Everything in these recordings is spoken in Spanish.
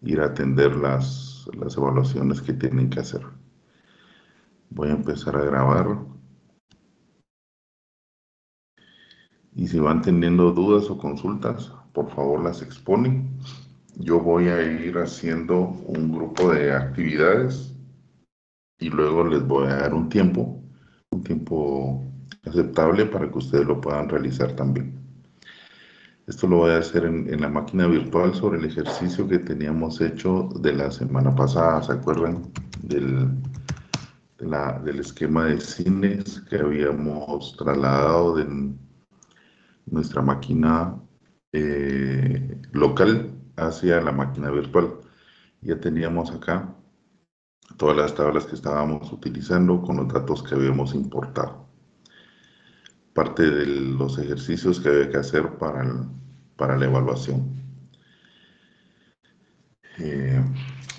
ir a atender las evaluaciones que tienen que hacer. Voy a empezar a grabar. Y si van teniendo dudas o consultas, por favor las exponen. Yo voy a ir haciendo un grupo de actividades y luego les voy a dar un tiempo aceptable para que ustedes lo puedan realizar también. Esto lo voy a hacer en la máquina virtual sobre el ejercicio que teníamos hecho de la semana pasada. ¿Se acuerdan del esquema de cines que habíamos trasladado de nuestra máquina local hacia la máquina virtual? Ya teníamos acá todas las tablas que estábamos utilizando con los datos que habíamos importado. Parte de los ejercicios que había que hacer para la evaluación.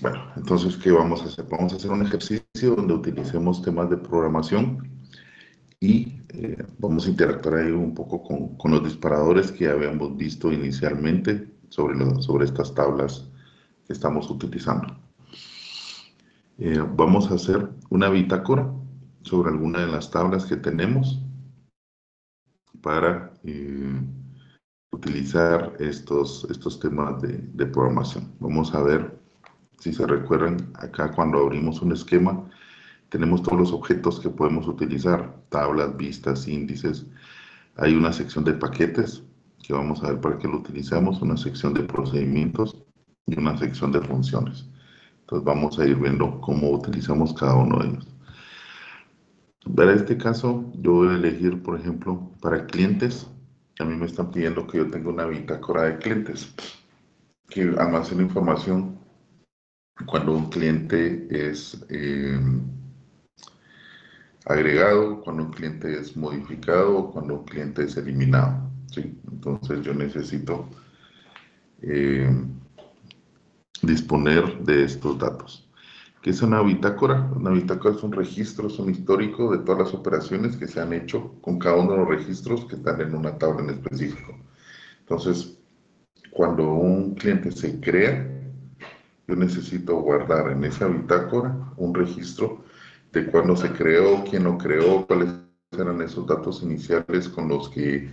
Bueno, entonces, ¿qué vamos a hacer? Vamos a hacer un ejercicio donde utilicemos temas de programación y vamos a interactuar ahí un poco con los disparadores que habíamos visto inicialmente sobre estas tablas que estamos utilizando. Vamos a hacer una bitácora sobre alguna de las tablas que tenemos para utilizar estos temas de programación. Vamos a ver si se recuerdan acá cuando abrimos un esquema. Tenemos todos los objetos que podemos utilizar, tablas, vistas, índices. Hay una sección de paquetes que vamos a ver para qué lo utilizamos, una sección de procedimientos y una sección de funciones. Entonces vamos a ir viendo cómo utilizamos cada uno de ellos. Para este caso, yo voy a elegir, por ejemplo, para clientes. A mí me están pidiendo que yo tenga una bitácora de clientes que almacene información cuando un cliente es agregado, cuando un cliente es modificado, cuando un cliente es eliminado, ¿sí? Entonces yo necesito disponer de estos datos. ¿Qué es una bitácora? Una bitácora es un registro, es un histórico de todas las operaciones que se han hecho con cada uno de los registros que están en una tabla en específico. Entonces, cuando un cliente se crea, yo necesito guardar en esa bitácora un registro de cuándo se creó, quién lo creó, cuáles eran esos datos iniciales con los que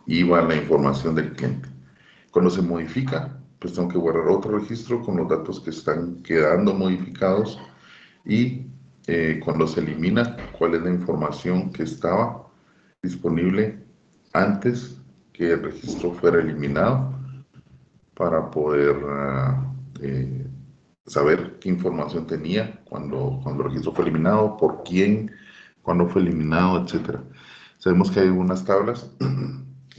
iba la información del cliente. Cuando se modifica, pues tengo que guardar otro registro con los datos que están quedando modificados y cuando se elimina, cuál es la información que estaba disponible antes que el registro fuera eliminado para poder saber qué información tenía cuando el registro fue eliminado, por quién, cuándo fue eliminado, etc. Sabemos que hay algunas tablas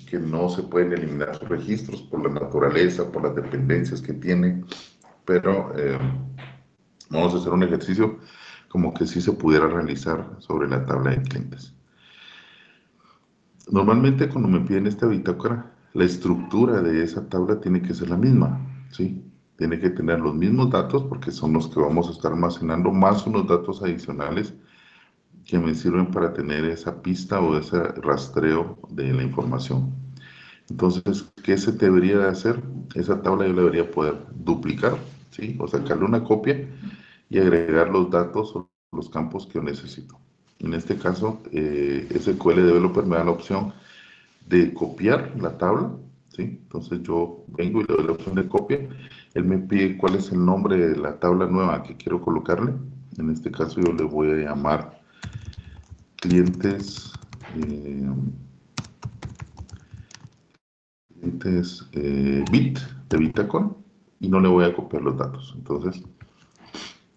que no se pueden eliminar sus registros por la naturaleza, por las dependencias que tiene, pero vamos a hacer un ejercicio como que sí se pudiera realizar sobre la tabla de clientes. Normalmente cuando me piden esta bitácora, la estructura de esa tabla tiene que ser la misma, ¿sí? Tiene que tener los mismos datos porque son los que vamos a estar almacenando, más unos datos adicionales que me sirven para tener esa pista o ese rastreo de la información. Entonces, ¿qué se debería de hacer? Esa tabla yo la debería poder duplicar, ¿sí? O sacarle una copia y agregar los datos o los campos que yo necesito. En este caso, SQL Developer me da la opción de copiar la tabla, ¿sí? Entonces yo vengo y le doy la opción de copia. Él me pide cuál es el nombre de la tabla nueva que quiero colocarle. En este caso yo le voy a llamar clientes, bit de bitácora y no le voy a copiar los datos. Entonces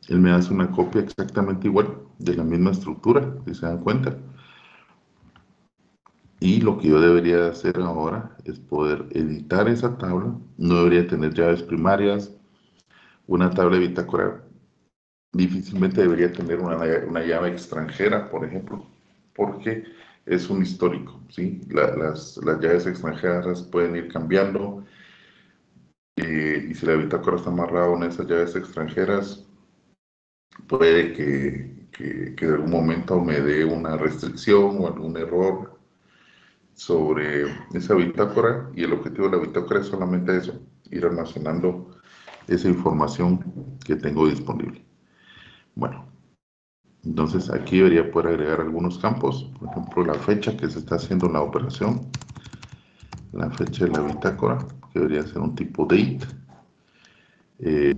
él me hace una copia exactamente igual de la misma estructura, si se dan cuenta. Y lo que yo debería hacer ahora es poder editar esa tabla. No debería tener llaves primarias. Una tabla de bitácora difícilmente debería tener una llave extranjera, por ejemplo, porque es un histórico, ¿sí? Las llaves extranjeras pueden ir cambiando y si la bitácora está amarrada en esas llaves extranjeras, puede que en algún momento me dé una restricción o algún error sobre esa bitácora y el objetivo de la bitácora es solamente eso, ir almacenando esa información que tengo disponible. Bueno, entonces aquí debería poder agregar algunos campos, por ejemplo, la fecha que se está haciendo la operación, la fecha de la bitácora, que debería ser un tipo date, eh,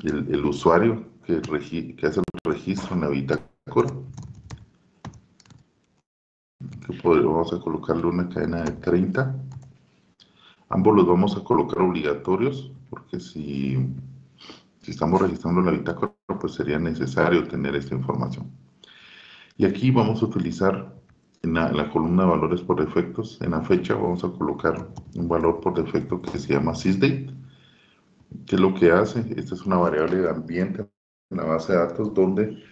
el usuario que hace el registro en la bitácora, que vamos a colocarle una cadena de 30. Ambos los vamos a colocar obligatorios, porque si estamos registrando la bitácora, pues sería necesario tener esta información. Y aquí vamos a utilizar en la columna de valores por defectos, en la fecha vamos a colocar un valor por defecto que se llama sysdate. ¿Qué es lo que hace? Esta es una variable de ambiente en la base de datos donde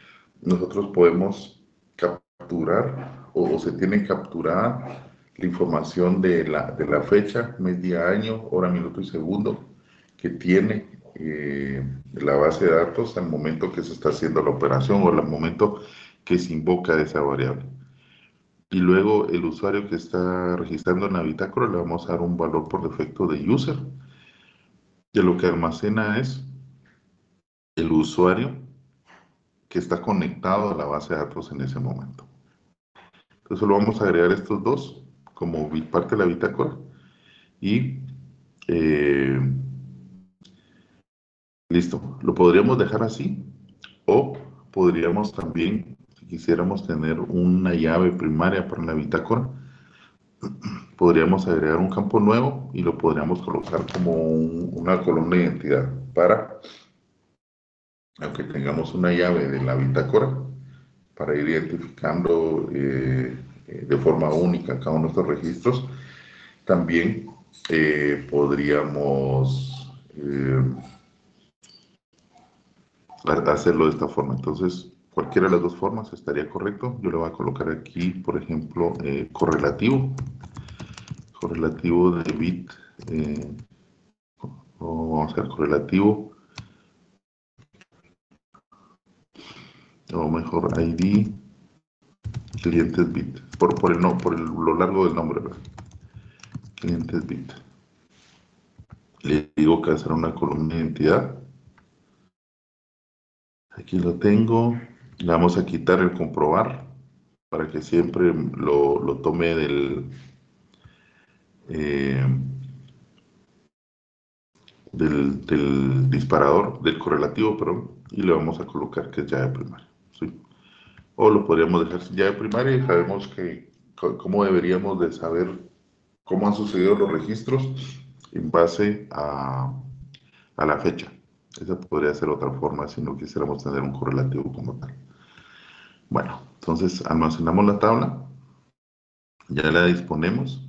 nosotros podemos capturar o se tiene capturada la información de la fecha, mes, día, año, hora, minuto y segundo que tiene la base de datos al momento que se está haciendo la operación o al momento que se invoca esa variable. Y luego el usuario que está registrando en la bitácora le vamos a dar un valor por defecto de user, que lo que almacena es el usuario que está conectado a la base de datos en ese momento. Entonces solo vamos a agregar estos dos como parte de la bitácora y listo. Lo podríamos dejar así o podríamos también, si quisiéramos tener una llave primaria para la bitácora, podríamos agregar un campo nuevo y lo podríamos colocar como una columna de identidad para, aunque tengamos una llave de la bitácora, para ir identificando de forma única cada uno de estos registros, también podríamos hacerlo de esta forma. Entonces, cualquiera de las dos formas estaría correcto. Yo le voy a colocar aquí, por ejemplo, correlativo de bit, o vamos a hacer correlativo, o mejor ID clientes bit, lo largo del nombre, ¿verdad? Clientes bit. Le digo que hacer una columna de identidad. Aquí lo tengo. Le vamos a quitar el comprobar para que siempre lo tome eh, del disparador, del correlativo, perdón, y le vamos a colocar que es llave primaria, ¿sí? O lo podríamos dejar sin llave primaria y sabemos cómo deberíamos de saber cómo han sucedido los registros en base a la fecha. Esa podría ser otra forma si no quisiéramos tener un correlativo como tal. Bueno, entonces almacenamos la tabla, ya la disponemos.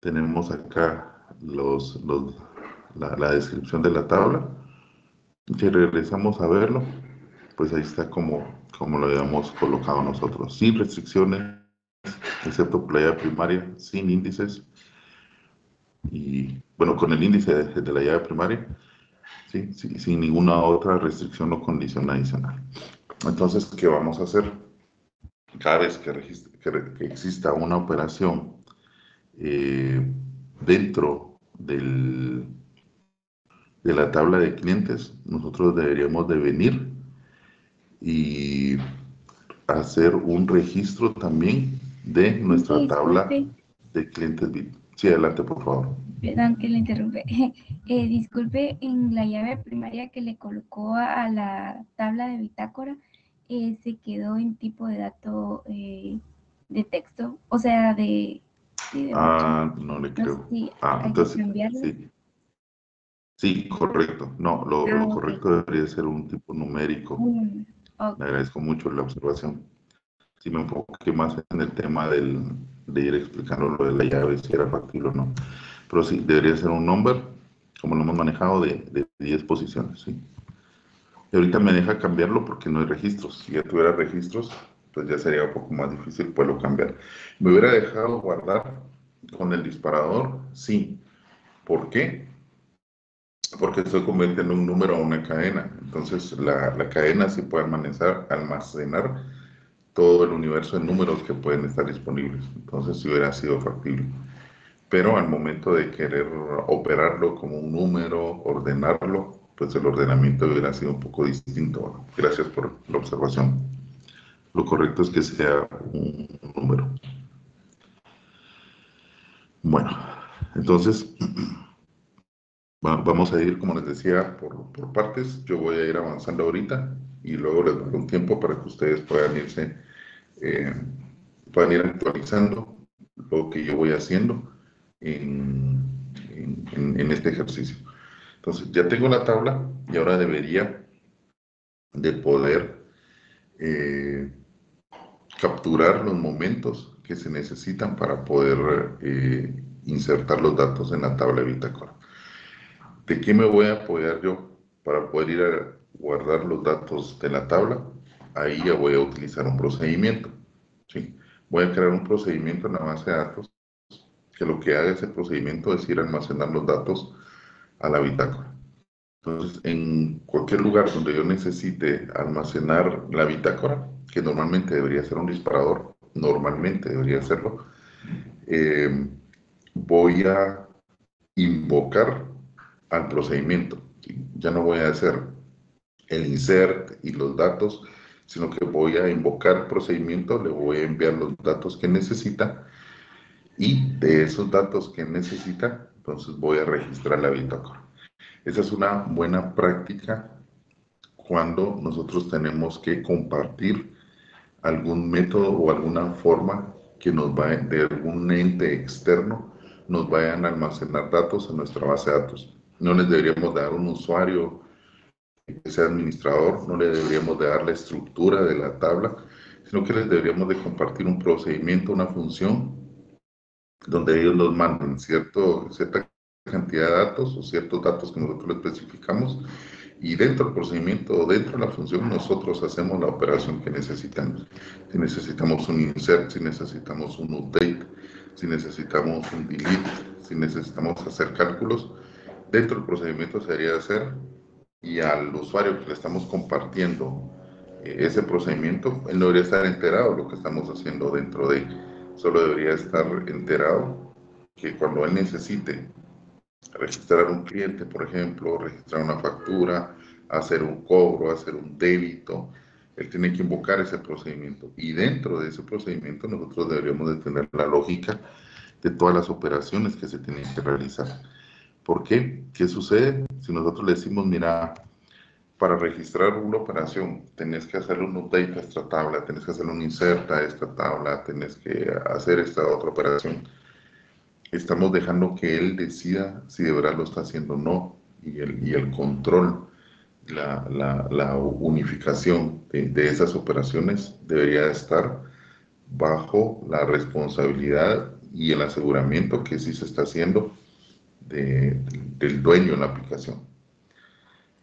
Tenemos acá la descripción de la tabla. Si regresamos a verlo, pues ahí está como lo habíamos colocado nosotros, sin restricciones, excepto playa primaria, sin índices, y bueno, con el índice de la llave primaria, ¿sí? Sin ninguna otra restricción o condición adicional. Entonces, ¿qué vamos a hacer? Cada vez que exista una operación dentro de la tabla de clientes, nosotros deberíamos de venir y hacer un registro también de nuestra tabla Disculpe, de clientes bit. Sí, adelante, por favor. perdón que le interrumpe. Disculpe, en la llave primaria que le colocó a la tabla de bitácora, se quedó en tipo de dato de texto, o sea, de ocho. No le No sé creo. si hay que Entonces, cambiarlo. sí, sí, correcto. No, lo Ok. correcto debería ser un tipo numérico. Ok. Le agradezco mucho la observación. Si me enfoqué más en el tema de ir explicando lo de la llave, si era factible o no. Pero sí, debería ser un number, como lo hemos manejado, de 10 posiciones, ¿sí? Y ahorita me deja cambiarlo porque no hay registros. Si ya tuviera registros, pues ya sería un poco más difícil poderlo cambiar. ¿Me hubiera dejado guardar con el disparador? Sí. ¿Por qué? Porque estoy convirtiendo un número a una cadena. Entonces, la cadena sí puede almacenar todo el universo de números que pueden estar disponibles. Entonces, si hubiera sido factible. pero al momento de querer operarlo como un número, ordenarlo, pues el ordenamiento hubiera sido un poco distinto. Bueno, gracias por la observación. Lo correcto es que sea un número. Bueno, entonces vamos a ir, como les decía, por partes. Yo voy a ir avanzando ahorita y luego les doy un tiempo para que ustedes eh, puedan ir actualizando lo que yo voy haciendo en este ejercicio. Entonces, ya tengo la tabla y ahora debería de poder eh, capturar los momentos que se necesitan para poder insertar los datos en la tabla de bitácora. ¿De qué me voy a apoyar yo para poder ir a guardar los datos de la tabla? Ahí ya voy a utilizar un procedimiento. ¿Sí? Voy a crear un procedimiento en la base de datos que lo que haga ese procedimiento es ir a almacenar los datos a la bitácora. Entonces, en cualquier lugar donde yo necesite almacenar la bitácora, que normalmente debería ser un disparador, normalmente debería serlo, eh, voy a invocar al procedimiento. ¿Sí? Ya no voy a hacer el insert y los datos, sino que voy a invocar el procedimiento, le voy a enviar los datos que necesita y de esos datos que necesita, entonces voy a registrar la bitácora. Esa es una buena práctica cuando nosotros tenemos que compartir algún método o alguna forma que nos va de algún ente externo nos vayan a almacenar datos en nuestra base de datos. No les deberíamos dar un usuario que sea administrador, no le deberíamos de dar la estructura de la tabla, sino que les deberíamos de compartir un procedimiento, una función, donde ellos nos manden cierta cantidad de datos o ciertos datos que nosotros les especificamos y dentro del procedimiento o dentro de la función nosotros hacemos la operación que necesitamos. Si necesitamos un insert, si necesitamos un update, si necesitamos un delete, si necesitamos hacer cálculos, dentro del procedimiento se debería hacer y al usuario que le estamos compartiendo ese procedimiento, él no debería estar enterado de lo que estamos haciendo dentro de, solo debería estar enterado que cuando él necesite registrar un cliente, por ejemplo, registrar una factura, hacer un cobro, hacer un débito, él tiene que invocar ese procedimiento. Y dentro de ese procedimiento nosotros deberíamos de tener la lógica de todas las operaciones que se tienen que realizar. ¿Por qué? ¿Qué sucede? Si nosotros le decimos, mira, para registrar una operación, tenés que hacerle un update a esta tabla, tenés que hacerle un insert a esta tabla, tenés que hacer esta otra operación. Estamos dejando que él decida si de verdad lo está haciendo o no, y el control, la unificación de esas operaciones debería estar bajo la responsabilidad y el aseguramiento que sí se está haciendo del dueño en la aplicación.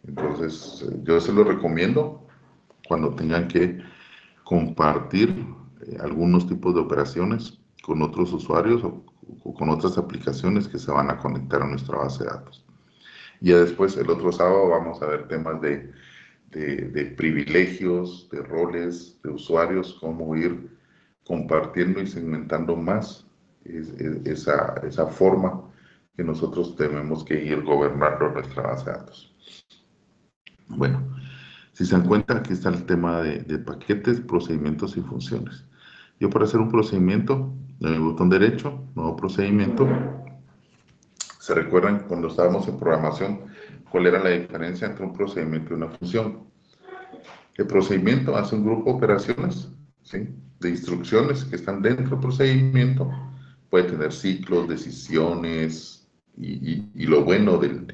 Entonces, yo se lo recomiendo cuando tengan que compartir algunos tipos de operaciones con otros usuarios o con otras aplicaciones que se van a conectar a nuestra base de datos. Y ya después, el otro sábado, vamos a ver temas de privilegios, de roles, de usuarios, cómo ir compartiendo y segmentando más esa forma que nosotros tenemos que ir gobernando nuestra base de datos. Bueno, si se dan cuenta, aquí está el tema de paquetes, procedimientos y funciones. Yo para hacer un procedimiento, en el botón derecho, nuevo procedimiento, ¿se recuerdan cuando estábamos en programación cuál era la diferencia entre un procedimiento y una función? El procedimiento hace un grupo de operaciones, ¿sí?, de instrucciones que están dentro del procedimiento. Puede tener ciclos, decisiones y lo bueno del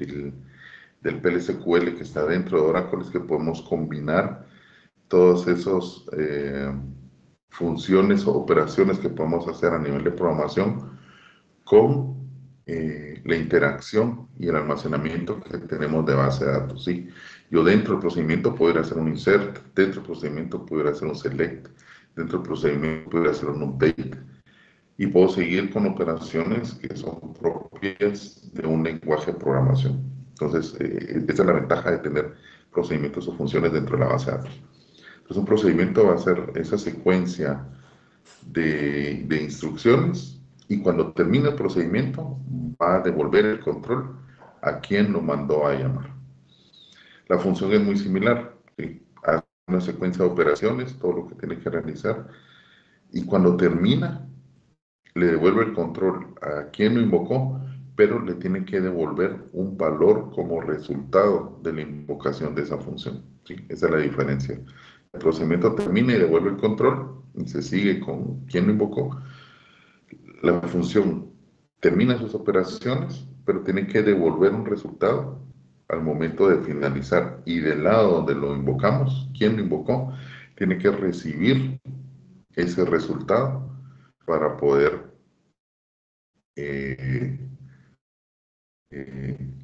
PLSQL que está dentro de Oracle es que podemos combinar todas esas funciones o operaciones que podemos hacer a nivel de programación con la interacción y el almacenamiento que tenemos de base de datos. ¿Sí? Yo dentro del procedimiento puedo hacer un insert, dentro del procedimiento puedo hacer un select, dentro del procedimiento puedo hacer un update y puedo seguir con operaciones que son propias de un lenguaje de programación. Entonces, esta es la ventaja de tener procedimientos o funciones dentro de la base de datos. Entonces, un procedimiento va a ser esa secuencia de instrucciones y cuando termine el procedimiento va a devolver el control a quien lo mandó a llamar. La función es muy similar, ¿sí? Hace una secuencia de operaciones, todo lo que tiene que realizar, y cuando termina le devuelve el control a quien lo invocó, pero le tiene que devolver un valor como resultado de la invocación de esa función, ¿sí? Esa es la diferencia. El procedimiento termina y devuelve el control y se sigue con quien lo invocó. La función termina sus operaciones, pero tiene que devolver un resultado al momento de finalizar. Y del lado donde lo invocamos, quien lo invocó, tiene que recibir ese resultado para poder eh,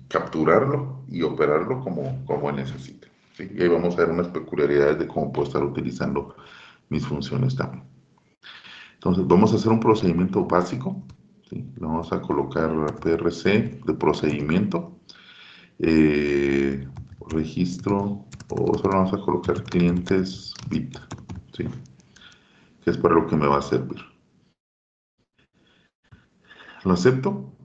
capturarlo y operarlo como necesite, ¿sí? Y ahí vamos a ver unas peculiaridades de cómo puedo estar utilizando mis funciones también. Entonces vamos a hacer un procedimiento básico, ¿sí? Le vamos a colocar PRC de procedimiento, registro, o solo vamos a colocar clientes bit, ¿sí? Que es para lo que me va a servir. Lo acepto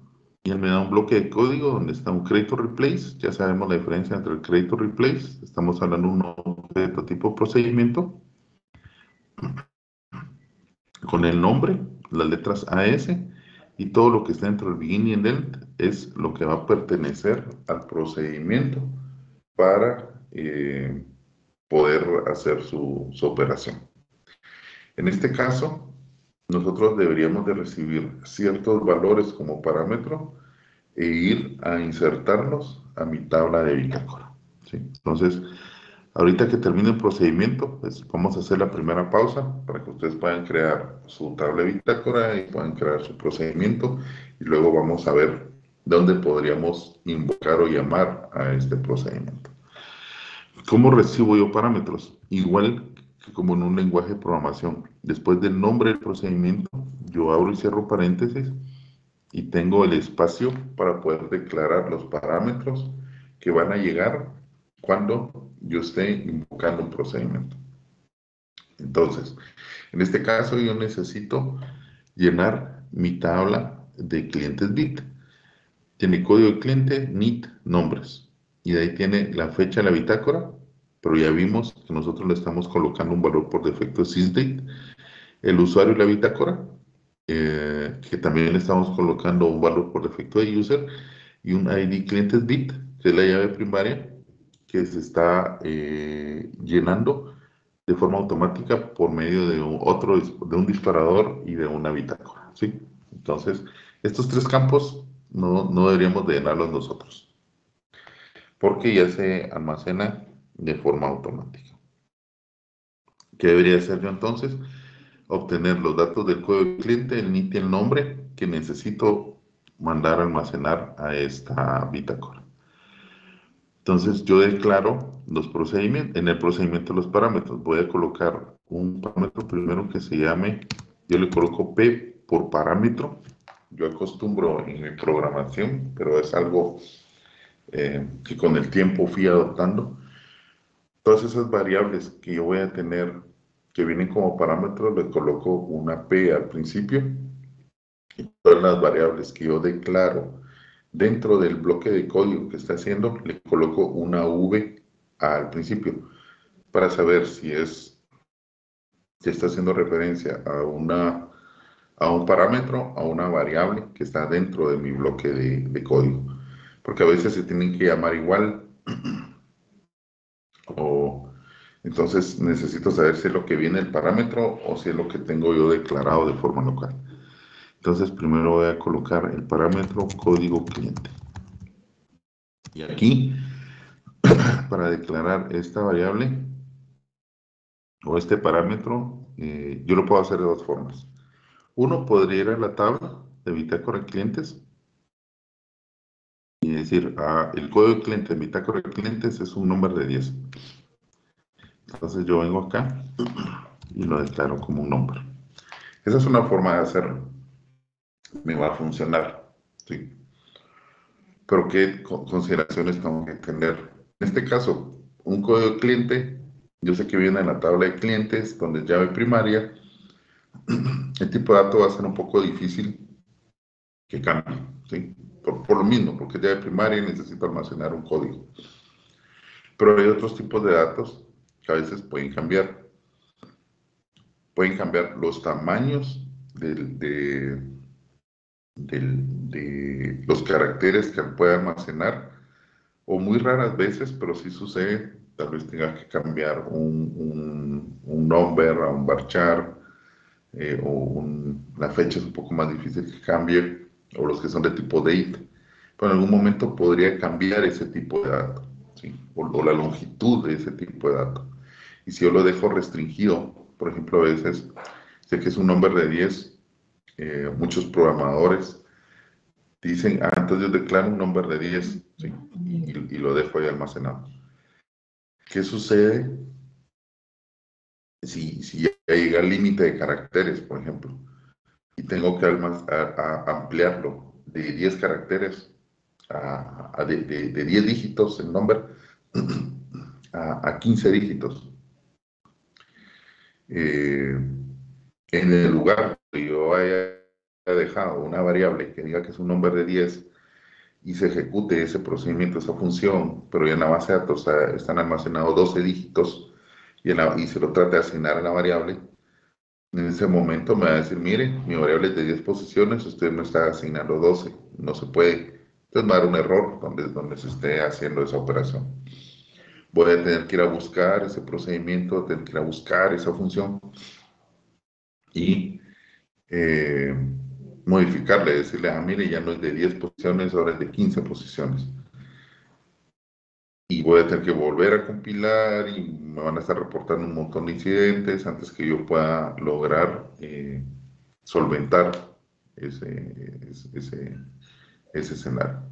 y él me da un bloque de código donde está un creator replace. Ya sabemos la diferencia entre el creator replace. Estamos hablando de un objeto tipo procedimiento con el nombre, las letras AS y todo lo que está dentro del begin y el end es lo que va a pertenecer al procedimiento para poder hacer su operación. En este caso, nosotros deberíamos de recibir ciertos valores como parámetro e ir a insertarlos a mi tabla de bitácora, ¿sí? Entonces, ahorita que termine el procedimiento, pues vamos a hacer la primera pausa para que ustedes puedan crear su tabla de bitácora y puedan crear su procedimiento y luego vamos a ver dónde podríamos invocar o llamar a este procedimiento. ¿Cómo recibo yo parámetros? Igual que como en un lenguaje de programación. Después del nombre del procedimiento, yo abro y cierro paréntesis y tengo el espacio para poder declarar los parámetros que van a llegar cuando yo esté invocando un procedimiento. Entonces, en este caso yo necesito llenar mi tabla de clientes bit. Tiene código de cliente, NIT, nombres. Y de ahí tiene la fecha de la bitácora, pero ya vimos que nosotros le estamos colocando un valor por defecto sysdate, el usuario y la bitácora, que también le estamos colocando un valor por defecto de user y un ID clientes bit, que es la llave primaria que se está llenando de forma automática por medio de un disparador y de una bitácora, ¿sí? Entonces, estos tres campos no deberíamos de llenarlos nosotros, porque ya se almacena de forma automática. ¿Qué debería hacer yo entonces? Obtener los datos del código del cliente, el NIT y el nombre que necesito mandar a almacenar a esta bitácora. Entonces yo declaro los procedimientos, en el procedimiento los parámetros. Voy a colocar un parámetro primero que se llame, yo le coloco P por parámetro. Yo acostumbro en mi programación, pero es algo que con el tiempo fui adoptando. Todas esas variables que yo voy a tener que vienen como parámetros, le coloco una P al principio. Y todas las variables que yo declaro dentro del bloque de código que está haciendo, le coloco una V al principio para saber si está haciendo referencia a un parámetro, a una variable que está dentro de mi bloque de código. Porque a veces se tienen que llamar igual o entonces necesito saber si es lo que viene el parámetro o si es lo que tengo yo declarado de forma local. Entonces primero voy a colocar el parámetro código cliente. Y aquí, para declarar esta variable o este parámetro, yo lo puedo hacer de dos formas. Uno podría ir a la tabla de bitácora de clientes y decir, el código de cliente de bitácora de clientes es un número de 10. Entonces yo vengo acá y lo declaro como un nombre. Esa es una forma de hacerlo. Me va a funcionar, ¿sí? Pero ¿qué consideraciones tengo que tener? En este caso, un código de cliente, yo sé que viene en la tabla de clientes, donde es llave primaria. El tipo de dato va a ser un poco difícil que cambie, ¿sí? Por lo mismo, porque ya de primaria necesito almacenar un código. Pero hay otros tipos de datos que a veces pueden cambiar. Pueden cambiar los tamaños de los caracteres que puede almacenar, o muy raras veces, pero sí sucede, tal vez tenga que cambiar un number a un varchar, la fecha es un poco más difícil que cambie, o los que son de tipo date, pero en algún momento podría cambiar ese tipo de dato, ¿sí? O la longitud de ese tipo de dato. Y si yo lo dejo restringido, por ejemplo, a veces sé que es un number de 10, muchos programadores dicen, entonces yo declaro un number de 10, ¿sí? Y lo dejo ahí almacenado. ¿Qué sucede si ya llega el límite de caracteres, por ejemplo, y tengo que ampliarlo de 10 caracteres de 10 dígitos el number a 15 dígitos? Eh, en el lugar que yo haya dejado una variable que diga que es un number de 10 y se ejecute ese procedimiento, esa función, pero ya en la base de datos están almacenados 12 dígitos y se lo trata de asignar a la variable, en ese momento me va a decir, mire, mi variable es de 10 posiciones, usted me está asignando 12, no se puede. Entonces va a dar un error donde se esté haciendo esa operación. Voy a tener que ir a buscar ese procedimiento, tener que ir a buscar esa función y eh, modificarle, decirle, mire, ya no es de 10 posiciones, ahora es de 15 posiciones. Y voy a tener que volver a compilar y me van a estar reportando un montón de incidentes antes que yo pueda lograr solventar ese escenario.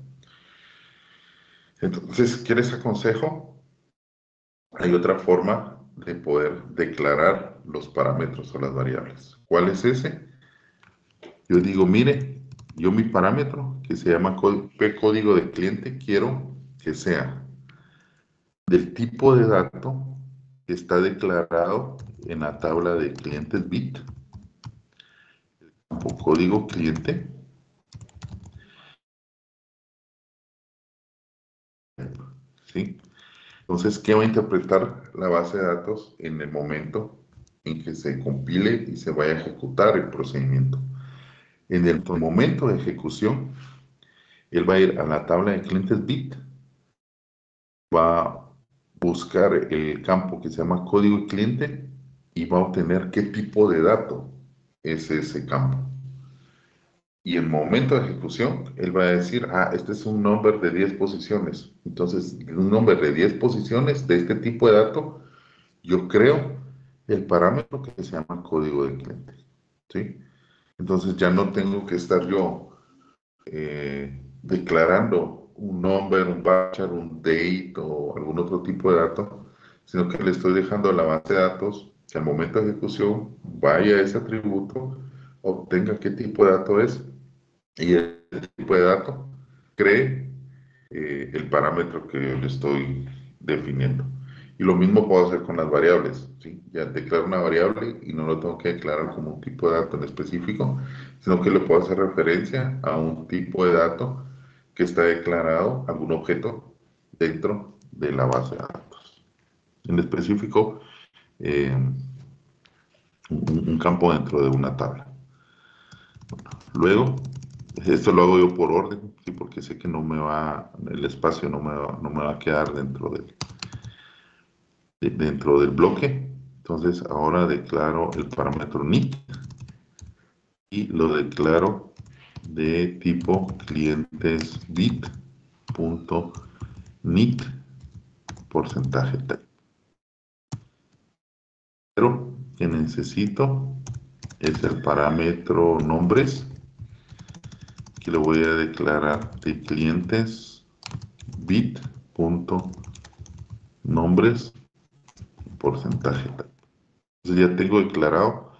Entonces, ¿quieres aconsejo? Hay otra forma de poder declarar los parámetros o las variables. ¿Cuál es ese? Yo digo, mire, yo mi parámetro, que se llama código de cliente, quiero que sea del tipo de dato que está declarado en la tabla de clientes bit, o código cliente, ¿sí? Entonces, ¿qué va a interpretar la base de datos en el momento en que se compile y se vaya a ejecutar el procedimiento? En el momento de ejecución, él va a ir a la tabla de clientes bit, va a buscar el campo que se llama código cliente y va a obtener qué tipo de dato es ese campo. Y en momento de ejecución, él va a decir, este es un number de 10 posiciones. Entonces, un number de 10 posiciones de este tipo de dato, yo creo el parámetro que se llama código de cliente, ¿sí? Entonces ya no tengo que estar yo declarando un number, un varchar, un date o algún otro tipo de dato, sino que le estoy dejando a la base de datos que al momento de ejecución vaya a ese atributo, obtenga qué tipo de dato es y el tipo de dato cree el parámetro que le estoy definiendo. Y lo mismo puedo hacer con las variables, ¿sí? Ya declaro una variable y no lo tengo que declarar como un tipo de dato en específico, sino que le puedo hacer referencia a un tipo de dato que está declarado, algún objeto dentro de la base de datos. En específico, eh, un campo dentro de una tabla. Luego, esto lo hago yo por orden, ¿sí? Porque sé que el espacio no me va a quedar dentro del bloque. Entonces ahora declaro el parámetro NIT y lo declaro de tipo clientes bit.NIT porcentaje type. Pero que necesito es el parámetro nombres, que lo voy a declarar de clientes bit.nombres porcentaje type. Entonces ya tengo declarado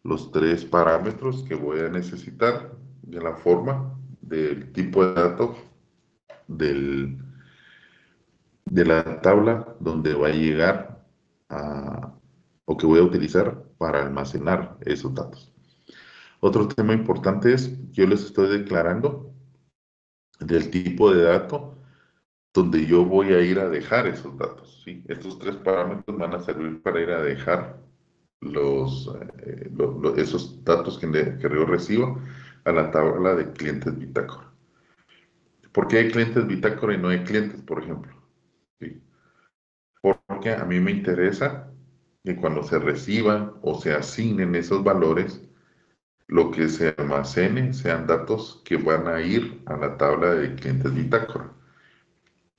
los tres parámetros que voy a necesitar de la forma, del tipo de dato, de la tabla donde va a llegar o que voy a utilizar para almacenar esos datos. Otro tema importante es que yo les estoy declarando del tipo de dato donde yo voy a ir a dejar esos datos, ¿sí? Estos tres parámetros van a servir para ir a dejar esos datos que yo recibo a la tabla de clientes bitácora. ¿Por qué hay clientes bitácora y no hay clientes, por ejemplo? ¿Sí? Porque a mí me interesa que cuando se reciban o se asignen esos valores, lo que se almacene sean datos que van a ir a la tabla de clientes bitácora.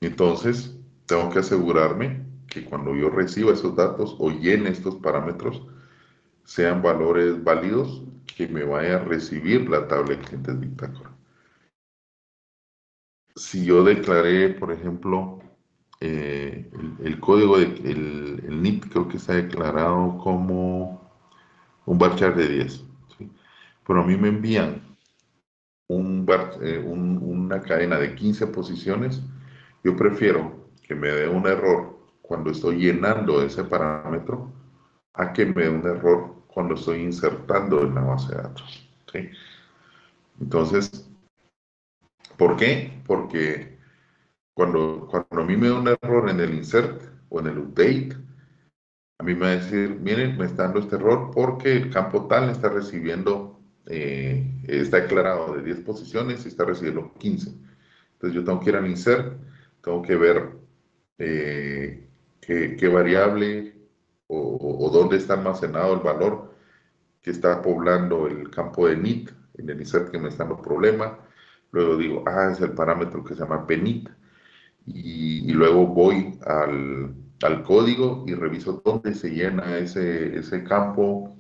Entonces, tengo que asegurarme que cuando yo reciba esos datos o llene estos parámetros, sean valores válidos que me vaya a recibir la tabla de clientes bitácora. Si yo declaré, por ejemplo, el código, el NIT creo que está declarado como un varchar de 10, ¿sí? Pero a mí me envían una cadena de 15 posiciones, yo prefiero que me dé un error cuando estoy llenando ese parámetro a que me dé un error cuando estoy insertando en la base de datos, ¿sí? Entonces, ¿por qué? Porque cuando a mí me da un error en el insert o en el update, a mí me va a decir, miren, me está dando este error porque el campo tal está recibiendo, está declarado de 10 posiciones y está recibiendo 15. Entonces yo tengo que ir al insert, tengo que ver qué variable o dónde está almacenado el valor que está poblando el campo de NIT en el insert que me está dando problema. Luego digo, es el parámetro que se llama penit. Y luego voy al código y reviso dónde se llena ese campo.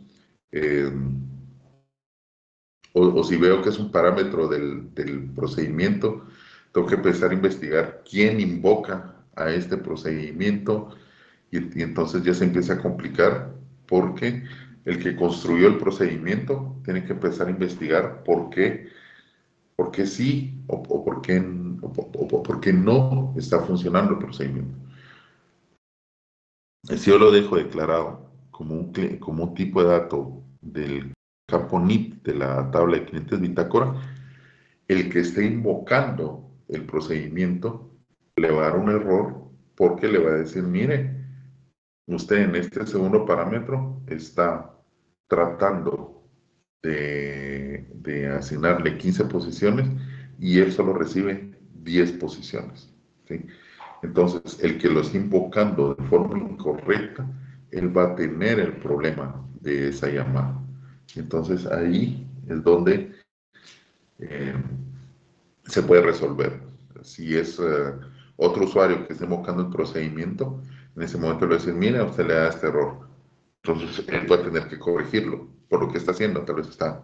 eh, o si veo que es un parámetro del procedimiento, tengo que empezar a investigar quién invoca a este procedimiento y entonces ya se empieza a complicar porque el que construyó el procedimiento tiene que empezar a investigar por qué sí o por qué no está funcionando el procedimiento. Si yo lo dejo declarado como un tipo de dato del campo NIT de la tabla de clientes bitácora, el que esté invocando el procedimiento le va a dar un error porque le va a decir, mire, usted en este segundo parámetro está tratando de asignarle 15 posiciones y él solo recibe 10 posiciones, ¿sí? Entonces, el que lo está invocando de forma incorrecta, él va a tener el problema de esa llamada. Entonces, ahí es donde eh, se puede resolver. Si es otro usuario que está invocando el procedimiento, en ese momento le dicen, mira, usted le da este error. Entonces, él va a tener que corregirlo por lo que está haciendo. Tal vez está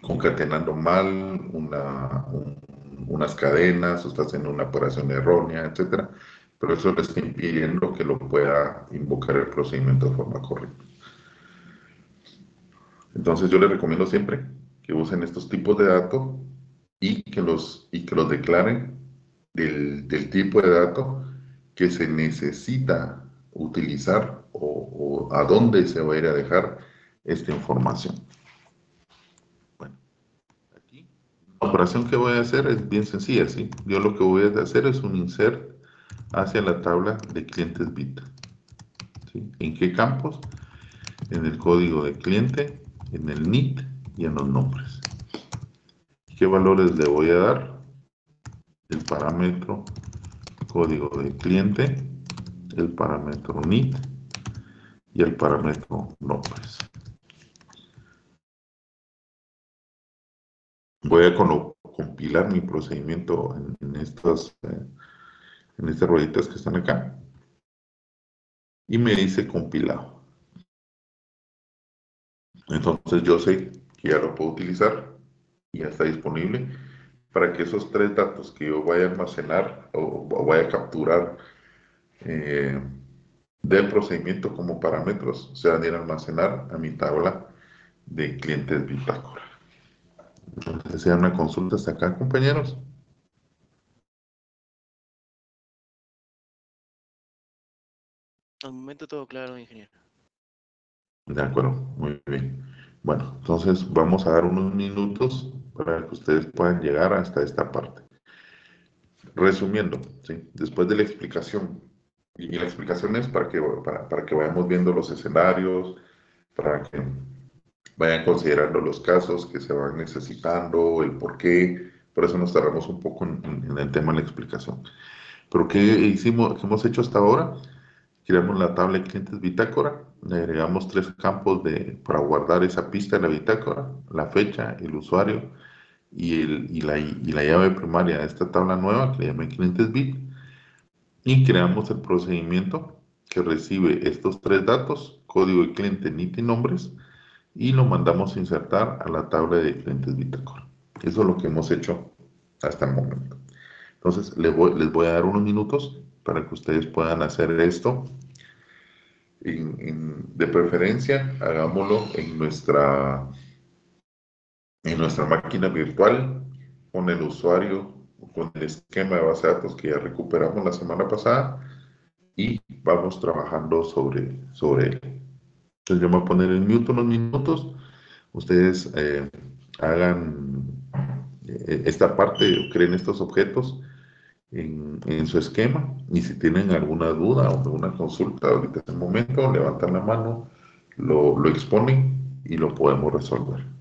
concatenando mal unas cadenas o está haciendo una operación errónea, etcétera. Pero eso le está impidiendo que lo pueda invocar el procedimiento de forma correcta. Entonces, yo les recomiendo siempre que usen estos tipos de datos y que los declaren del tipo de dato que se necesita utilizar o a dónde se va a ir a dejar esta información. Bueno, aquí la operación que voy a hacer es bien sencilla, ¿sí? Yo lo que voy a hacer es un insert hacia la tabla de clientes bit, ¿sí? ¿En qué campos? En el código de cliente, en el NIT y en los nombres. ¿Qué valores le voy a dar? El parámetro código de cliente, el parámetro NIT y el parámetro nombres. Voy a compilar mi procedimiento en estas rueditas que están acá y me dice compilado. Entonces yo sé que ya lo puedo utilizar y ya está disponible para que esos tres datos que yo vaya a almacenar o vaya a capturar eh, del procedimiento como parámetros se van a ir a almacenar a mi tabla de clientes bitácora. Entonces, sea una consulta hasta acá, compañeros. Al momento todo claro, ingeniero. De acuerdo, muy bien. Bueno, entonces vamos a dar unos minutos para que ustedes puedan llegar hasta esta parte. Resumiendo, ¿sí? Después de la explicación, y la explicación es para que vayamos viendo los escenarios, para que vayan considerando los casos que se van necesitando, el por qué, por eso nos tardamos un poco en el tema de la explicación. Pero ¿qué hicimos, qué hemos hecho hasta ahora? Creamos la tabla de clientes bitácora, le agregamos tres campos para guardar esa pista de la bitácora, la fecha, el usuario y la llave primaria de esta tabla nueva que le llamé clientes bit, y creamos el procedimiento que recibe estos tres datos, código de cliente, NIT y nombres, y lo mandamos a insertar a la tabla de clientes bitácora. Eso es lo que hemos hecho hasta el momento. Entonces, les voy a dar unos minutos para que ustedes puedan hacer esto. De preferencia, hagámoslo en nuestra máquina virtual, con el usuario, con el esquema de base de datos que ya recuperamos la semana pasada, y vamos trabajando sobre él. Entonces yo me voy a poner en mute unos minutos, ustedes hagan esta parte, creen estos objetos en su esquema, y si tienen alguna duda o alguna consulta ahorita en el momento, levantan la mano, lo exponen y lo podemos resolver.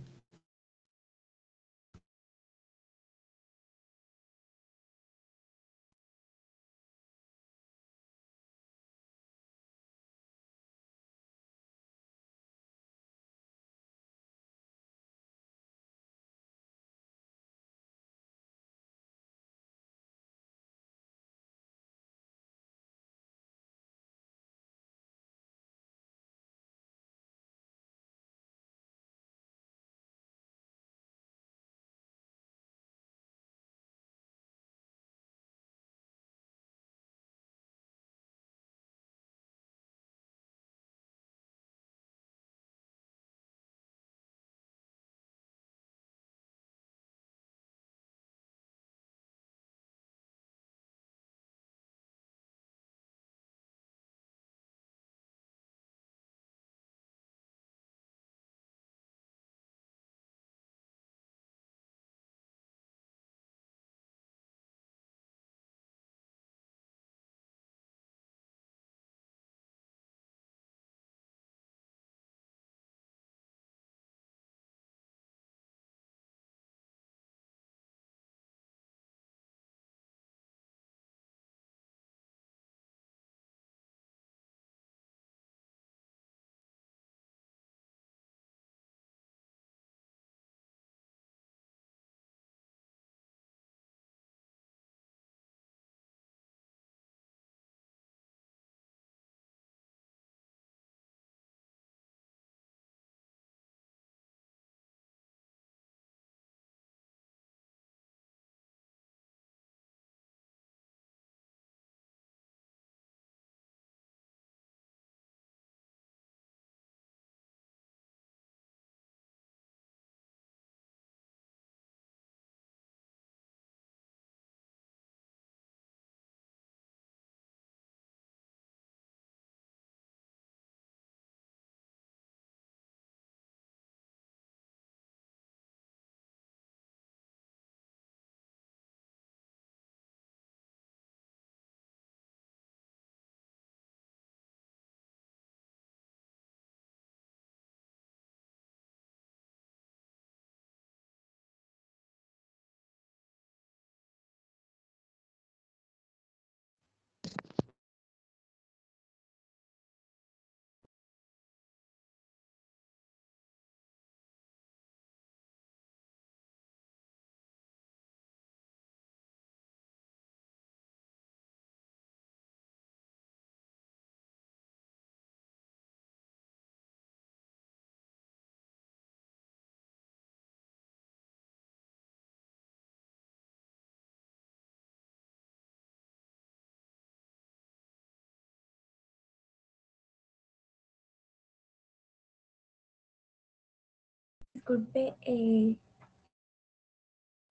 Disculpe,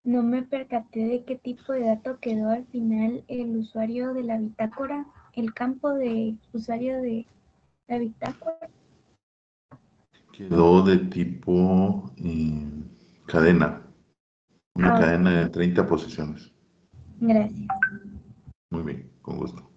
no me percaté de qué tipo de dato quedó al final el usuario de la bitácora, el campo de usuario de la bitácora. quedó de tipo cadena, una Ah, cadena de 30 posiciones. gracias. Muy bien, con gusto.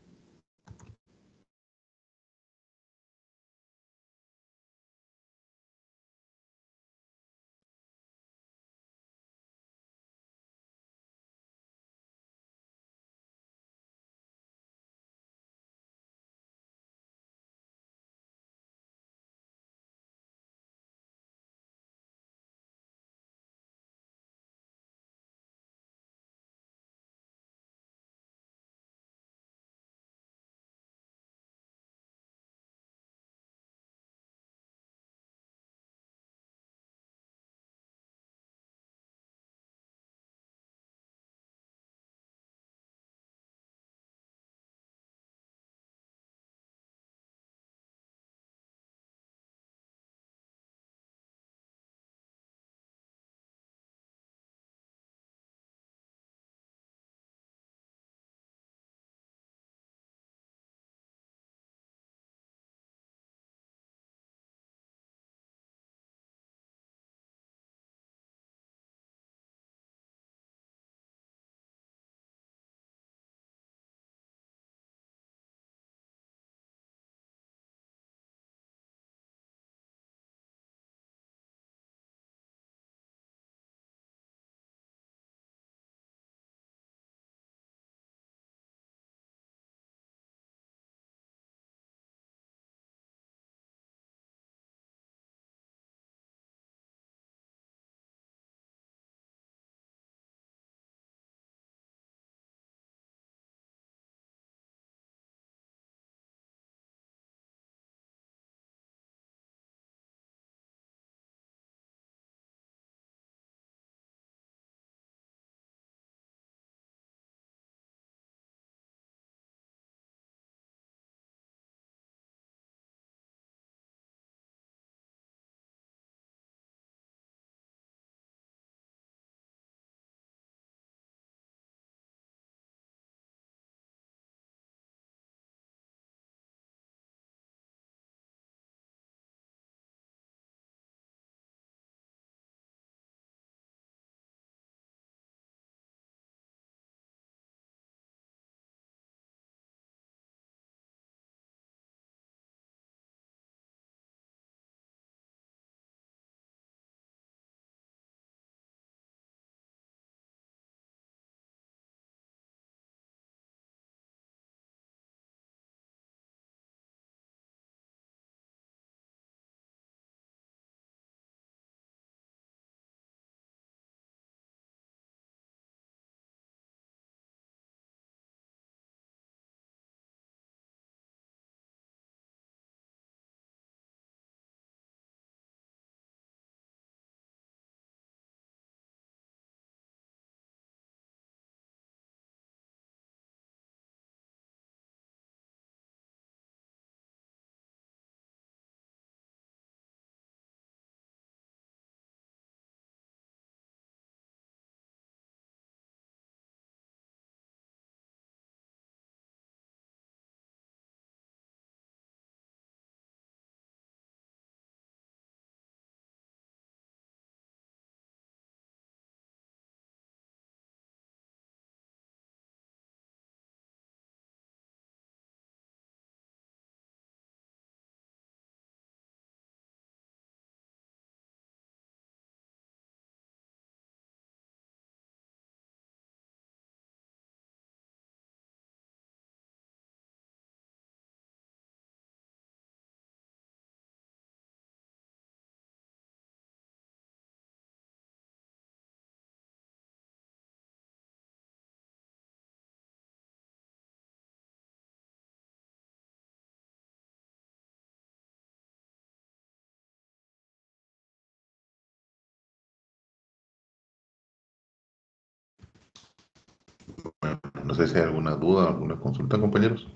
Bueno, no sé si hay alguna duda, alguna consulta, compañeros.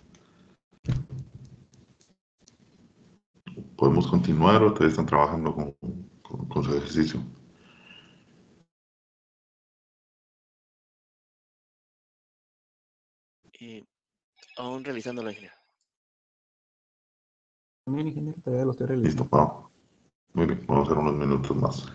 Podemos continuar o todavía están trabajando con su ejercicio. Aún realizando la ingeniero. También, ingeniero, todavía lo estoy Listo, realizando. Pau. Muy bien, vamos a hacer unos minutos más.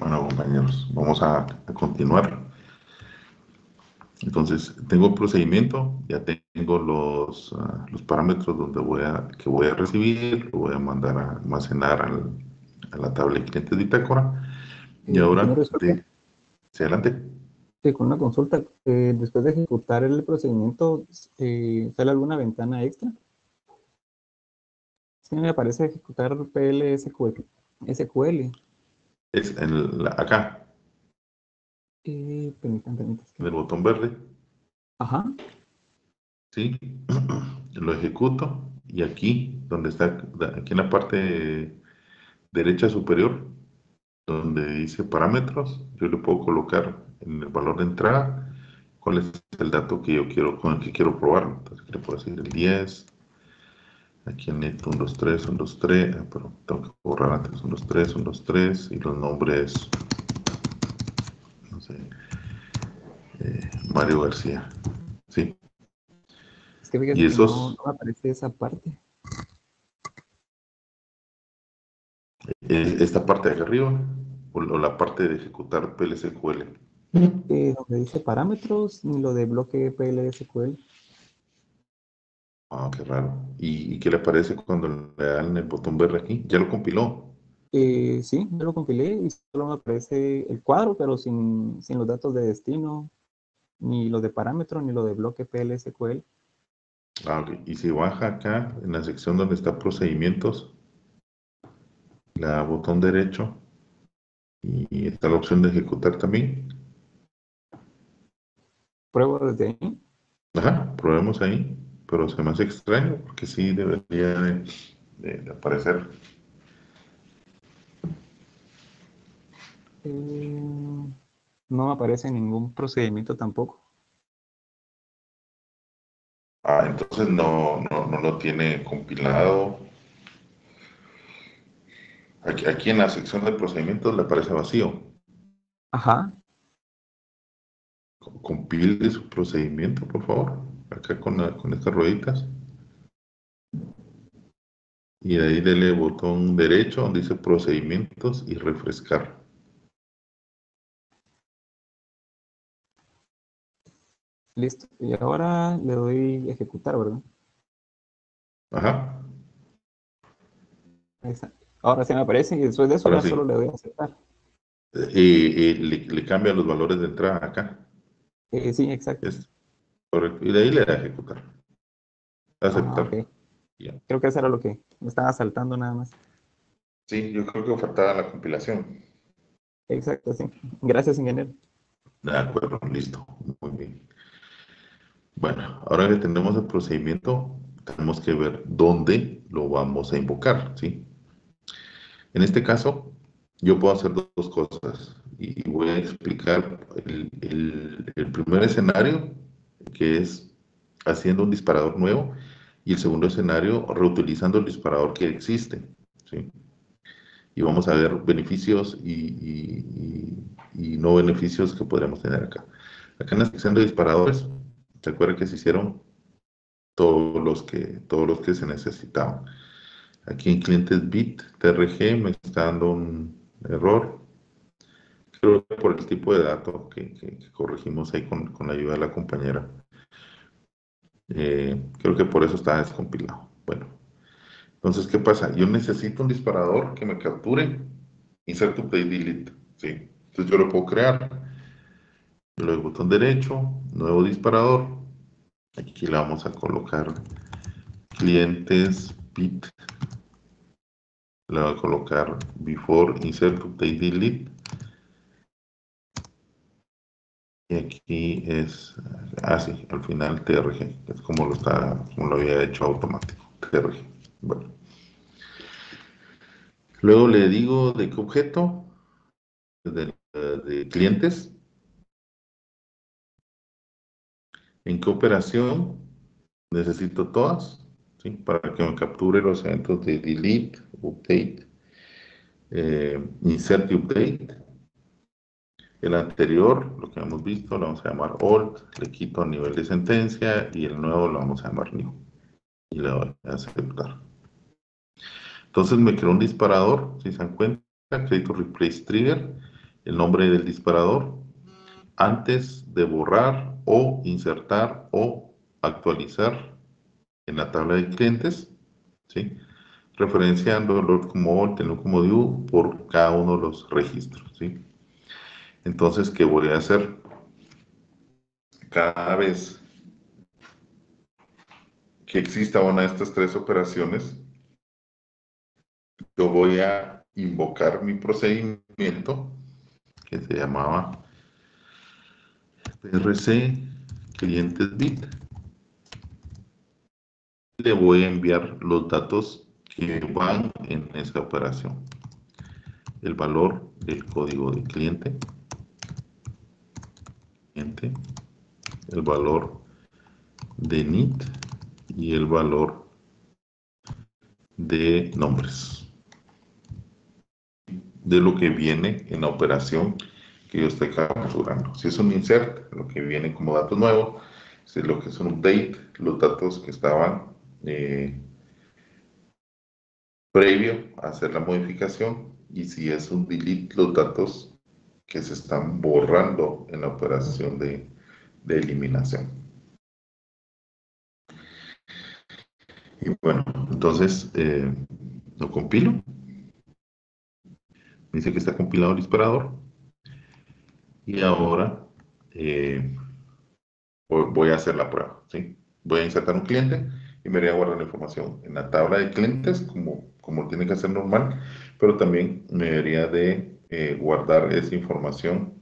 Bueno, compañeros, vamos a continuar. Entonces, tengo el procedimiento, ya tengo los parámetros que voy a recibir, lo voy a mandar a almacenar a la tabla de clientes de Bitácora. Y Ingeniero, ahora, disculpe, hacia adelante. con una consulta, después de ejecutar el procedimiento, ¿sale alguna ventana extra? Sí, me aparece ejecutar PLSQL. SQL. Es acá, Permítanme. en el botón verde, Ajá. ¿sí? Lo ejecuto y aquí, donde está, aquí en la parte derecha superior, donde dice parámetros, yo le puedo colocar en el valor de entrada cuál es el dato que yo quiero, con el que quiero probarlo. Entonces, le puedo decir el 10, aquí en neto 1, 2, 3, 1, 2, 3, pero tengo que borrar antes 1, 2, 3, 1, 2, 3, y los nombres, no sé, Mario García, ¿sí? Es que Y fíjese que no esos, me aparece esa parte. esta parte de acá arriba, o la parte de ejecutar PLSQL. Donde dice parámetros, ni lo de bloque PLSQL. Ah, qué raro. ¿Y qué le parece cuando le dan el botón verde aquí? Ya lo compiló. Sí, yo lo compilé y solo me aparece el cuadro, pero sin los datos de destino, ni lo de parámetro, ni lo de bloque PLSQL. Ah, ok. Y si baja acá en la sección donde está procedimientos, le da botón derecho y está la opción de ejecutar también. Pruebo desde ahí. Ajá, probemos ahí, pero se me hace extraño porque sí debería de aparecer. No me aparece ningún procedimiento tampoco. Ah, entonces no lo tiene compilado. Aquí en la sección de procedimientos le aparece vacío. Ajá. Compile su procedimiento, por favor. Acá con estas rueditas. Y de ahí dele botón derecho donde dice procedimientos y refrescar. Listo. Y ahora le doy ejecutar, ¿verdad? Ajá, Ahí está. Ahora sí me aparece y después de eso ahora ya solo sí. le doy a aceptar. Le cambia los valores de entrada acá. Sí, exacto. Es correcto. Y de ahí le da ejecutar. Ah, Aceptar. ok. Ya. Creo que eso era lo que me estaba saltando nada más. Sí, yo creo que faltaba la compilación. Exacto, sí. Gracias, ingeniero. De acuerdo, listo. Muy bien. Bueno, ahora que tenemos el procedimiento, tenemos que ver dónde lo vamos a invocar, ¿sí? En este caso, yo puedo hacer dos cosas y voy a explicar el primer escenario, que es haciendo un disparador nuevo, y el segundo escenario, reutilizando el disparador que existe, ¿sí? Y vamos a ver beneficios y no beneficios que podríamos tener acá. Acá en la sección de disparadores, se acuerda que se hicieron todos los que se necesitaban. Aquí en clientes bit TRG me está dando un error. Creo que por el tipo de dato que corregimos ahí con la ayuda de la compañera. Creo que por eso está descompilado. Bueno, entonces, ¿qué pasa? Yo necesito un disparador que me capture insert update delete. ¿Sí? Entonces yo lo puedo crear. Le doy botón derecho, nuevo disparador. Aquí le vamos a colocar clientes bit. Le voy a colocar before insert update delete. Y aquí es, sí, al final TRG, es como lo había hecho automático, TRG. Bueno, luego le digo de qué objeto, de clientes, en qué operación, necesito todas, ¿sí? Para que me capture los eventos de delete, update, insert y update. El anterior, lo que hemos visto, lo vamos a llamar old, le quito nivel de sentencia y el nuevo lo vamos a llamar new. Y le doy a aceptar. Entonces me creó un disparador, si se dan cuenta, create replace trigger, el nombre del disparador antes de borrar o insertar o actualizar en la tabla de clientes, ¿sí? Referenciando el load como all, tenlo como div por cada uno de los registros, ¿sí? Entonces, ¿qué voy a hacer? Cada vez que exista una de estas tres operaciones, yo voy a invocar mi procedimiento que se llamaba PRC clientes bit. Le voy a enviar los datos que van en esa operación. El valor del código de cliente, el valor de NIT y el valor de nombres de lo que viene en la operación que yo estoy capturando. Si es un insert, lo que viene como datos nuevos. Si es lo que es un update, los datos que estaban previo a hacer la modificación. Y si es un delete, los datos que se están borrando en la operación de eliminación. Y bueno, entonces lo compilo. Dice que está compilado el disparador. Y ahora voy a hacer la prueba, ¿sí? Voy a insertar un cliente y me voy a guardar la información en la tabla de clientes, como tiene que ser normal, pero también me debería de guardar esa información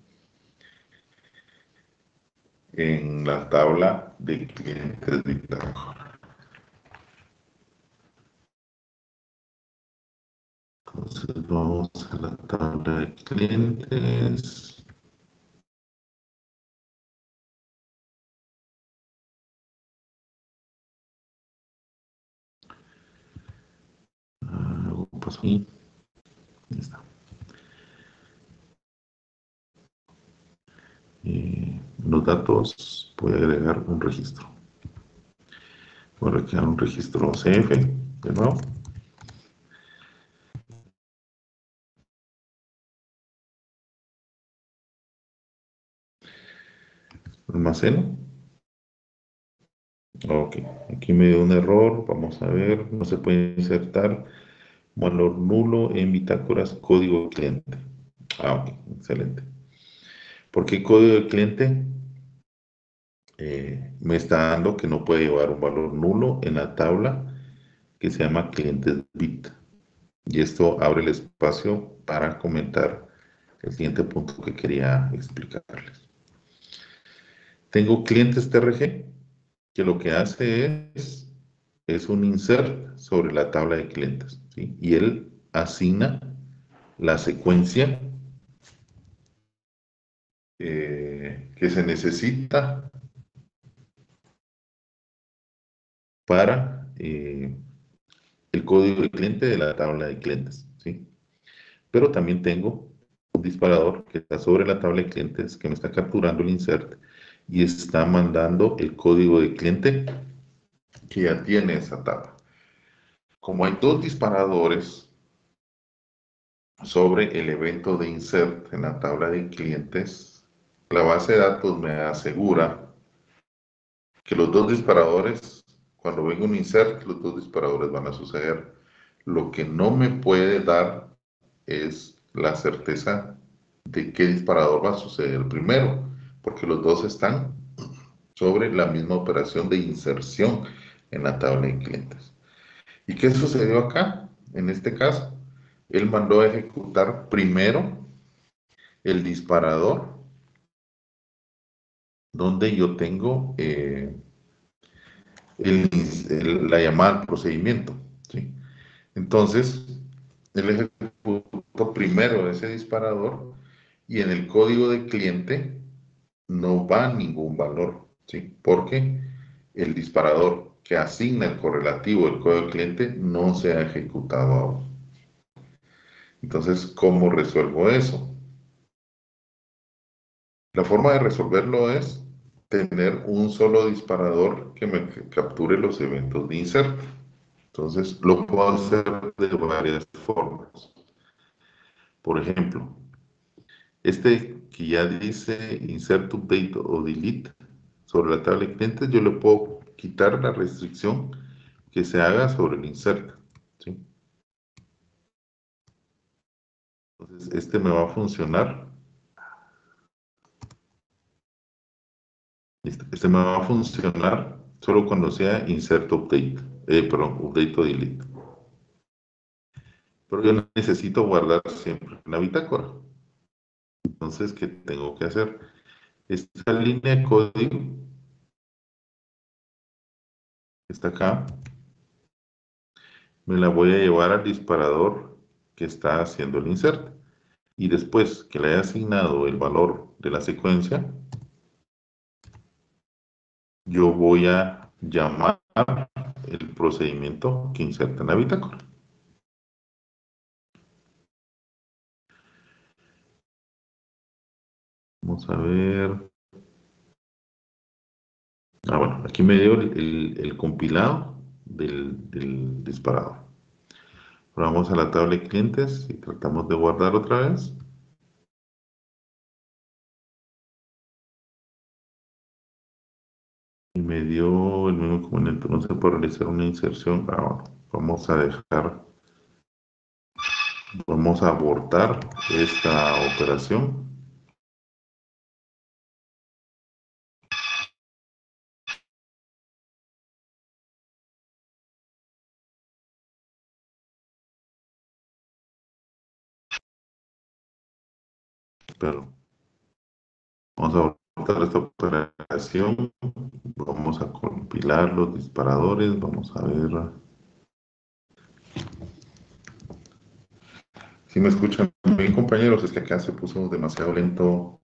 en la tabla de clientes de Bitácora. Entonces vamos a la tabla de clientes. Pues aquí, ahí está. Los datos, voy a agregar un registro. Voy a crear un registro CF, de nuevo. Almaceno. Ok, aquí me dio un error, vamos a ver, no se puede insertar valor nulo en bitácoras código de cliente. Ok, excelente. ¿Por qué código de cliente? Me está dando que no puede llevar un valor nulo en la tabla que se llama clientes bit. Y esto abre el espacio para comentar el siguiente punto que quería explicarles. Tengo clientes TRG, que lo que hace es un insert sobre la tabla de clientes, ¿sí? Y él asigna la secuencia que se necesita para el código de cliente de la tabla de clientes, ¿sí? Pero también tengo un disparador que está sobre la tabla de clientes que me está capturando el insert y está mandando el código de cliente que ya tiene esa tabla. Como hay dos disparadores sobre el evento de insert en la tabla de clientes, la base de datos me asegura que los dos disparadores, cuando venga un insert, los dos disparadores van a suceder. Lo que no me puede dar es la certeza de qué disparador va a suceder primero, porque los dos están sobre la misma operación de inserción en la tabla de clientes. ¿Y qué sucedió acá? En este caso, él mandó a ejecutar primero el disparador donde yo tengo la llamada al procedimiento, ¿sí? Entonces, él ejecutó primero ese disparador y en el código de cliente no va ningún valor, ¿sí? Porque el disparador que asigna el correlativo del código de cliente no se ha ejecutado aún. Entonces, ¿cómo resuelvo eso? La forma de resolverlo es tener un solo disparador que me capture los eventos de insert. Entonces, lo puedo hacer de varias formas. Por ejemplo, Este que ya dice insert, update o delete sobre la tabla de clientes, yo le puedo quitar la restricción que se haga sobre el insert, ¿sí? Entonces, este me va a funcionar. Este me va a funcionar solo cuando sea insert, update, perdón, update o delete. Pero yo necesito guardar siempre la bitácora. Entonces, ¿qué tengo que hacer? Esta línea de código que está acá, me la voy a llevar al disparador que está haciendo el insert. Y después que le haya asignado el valor de la secuencia, yo voy a llamar el procedimiento que inserta en la bitácora. Vamos a ver. Bueno, aquí me dio el compilado del disparador. Ahora vamos a la tabla de clientes y tratamos de guardar otra vez. Y me dio el mismo componente. No se puede realizar una inserción. Bueno, vamos a abortar esta operación. Pero vamos a abortar esta operación. Vamos a compilar los disparadores. Vamos a ver. Si me escuchan bien, compañeros, es que acá se puso demasiado lento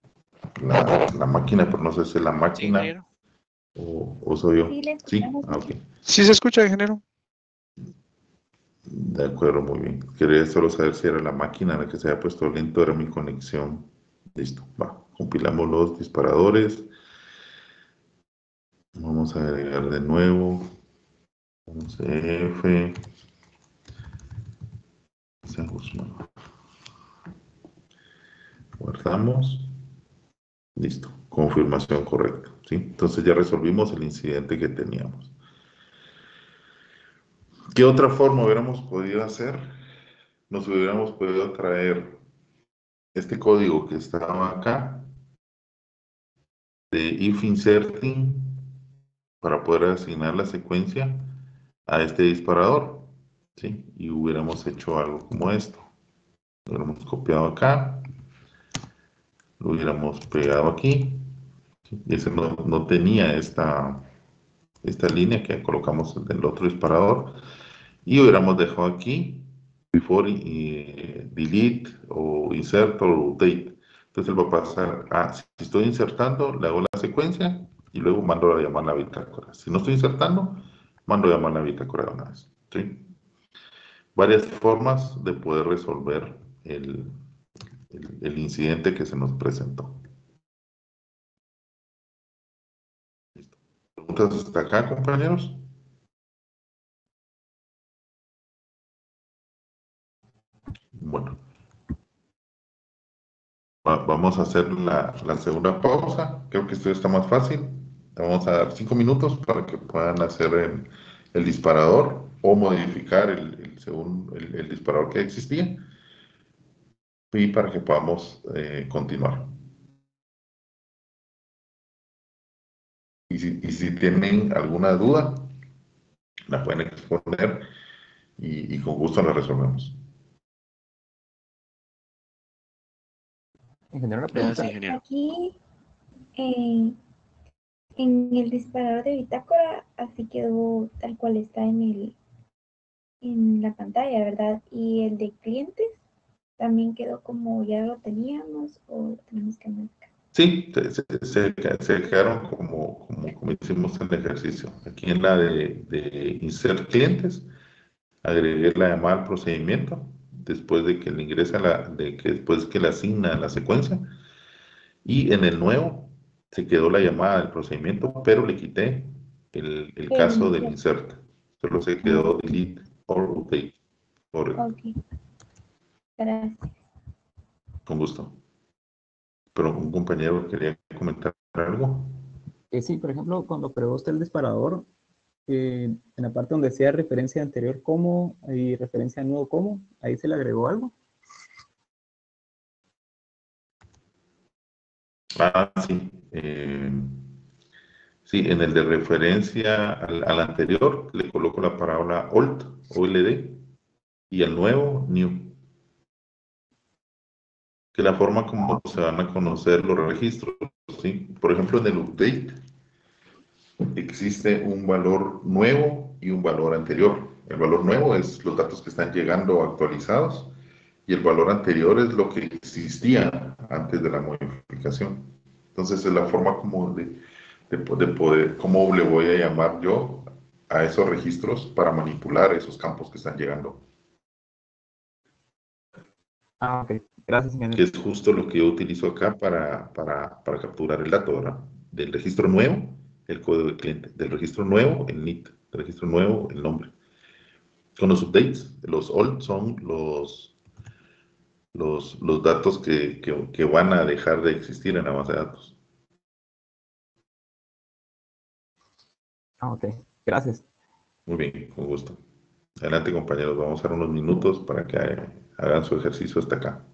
la máquina, pero no sé si es la Sí, máquina ingeniero. o soy yo. Sí, le Sí, escuchamos. ok. Sí se escucha, ingeniero. De acuerdo, muy bien. Quería solo saber si era la máquina la que se había puesto lento, era mi conexión. Listo, va. Compilamos los disparadores. Vamos a agregar de nuevo. Vamos a F. Guardamos. Listo. Confirmación correcta. ¿Sí? Entonces ya resolvimos el incidente que teníamos. ¿Qué otra forma hubiéramos podido hacer? Nos hubiéramos podido traer este código que estaba acá de if inserting para poder asignar la secuencia a este disparador, ¿sí? Y hubiéramos hecho algo como esto. Lo hubiéramos copiado acá, lo hubiéramos pegado aquí, ¿sí? Y ese no tenía esta línea que colocamos del otro disparador, y hubiéramos dejado aquí before y delete o insert o update. Entonces él va a pasar si estoy insertando, le hago la secuencia y luego mando a llamar la bitácora. Si no estoy insertando, mando a llamar la bitácora de una vez. ¿Sí? Varias formas de poder resolver el incidente que se nos presentó. ¿Listo? ¿Preguntas hasta acá, compañeros? Bueno, vamos a hacer la segunda pausa. Creo que esto está más fácil. Vamos a dar 5 minutos para que puedan hacer el disparador o modificar según el disparador que existía y para que podamos continuar. Y si tienen alguna duda, la pueden exponer y con gusto la resolvemos. En general, una Gracias, pregunta. ingeniero. Aquí en el disparador de bitácora, así quedó tal cual está en la pantalla, ¿verdad? Y el de clientes también quedó como ya lo teníamos o tenemos que modificar. Sí, se quedaron como hicimos en el ejercicio. Aquí en la de insert clientes, agregué la llamada al procedimiento después de que le ingresa después que le asigna la secuencia, y en el nuevo se quedó la llamada del procedimiento, pero le quité el caso del insert. Solo se quedó delete or update. Correcto. Ok, gracias. Con gusto. pero un compañero quería comentar algo. Sí, por ejemplo, cuando creó usted el disparador, en la parte donde decía referencia anterior como y referencia nuevo como, ahí se le agregó algo. Ah, sí. Sí, en el de referencia al anterior le coloco la palabra old, OLD, y al nuevo, new, que la forma como se van a conocer los registros, ¿sí? Por ejemplo, en el update existe un valor nuevo y un valor anterior. El valor nuevo es los datos que están llegando actualizados y el valor anterior es lo que existía antes de la modificación. Entonces es la forma como de poder, cómo le voy a llamar yo a esos registros para manipular esos campos que están llegando. Ah, ok. Gracias, Que ingeniero. es justo lo que yo utilizo acá para capturar el dato, ¿verdad? Del registro nuevo, el código de cliente. Del registro nuevo, el NIT. Del registro nuevo, el nombre. Con los updates, los old son los datos que van a dejar de existir en la base de datos. Ah, ok. Gracias. Muy bien, con gusto. Adelante, compañeros, vamos a dar unos minutos para que hagan su ejercicio hasta acá.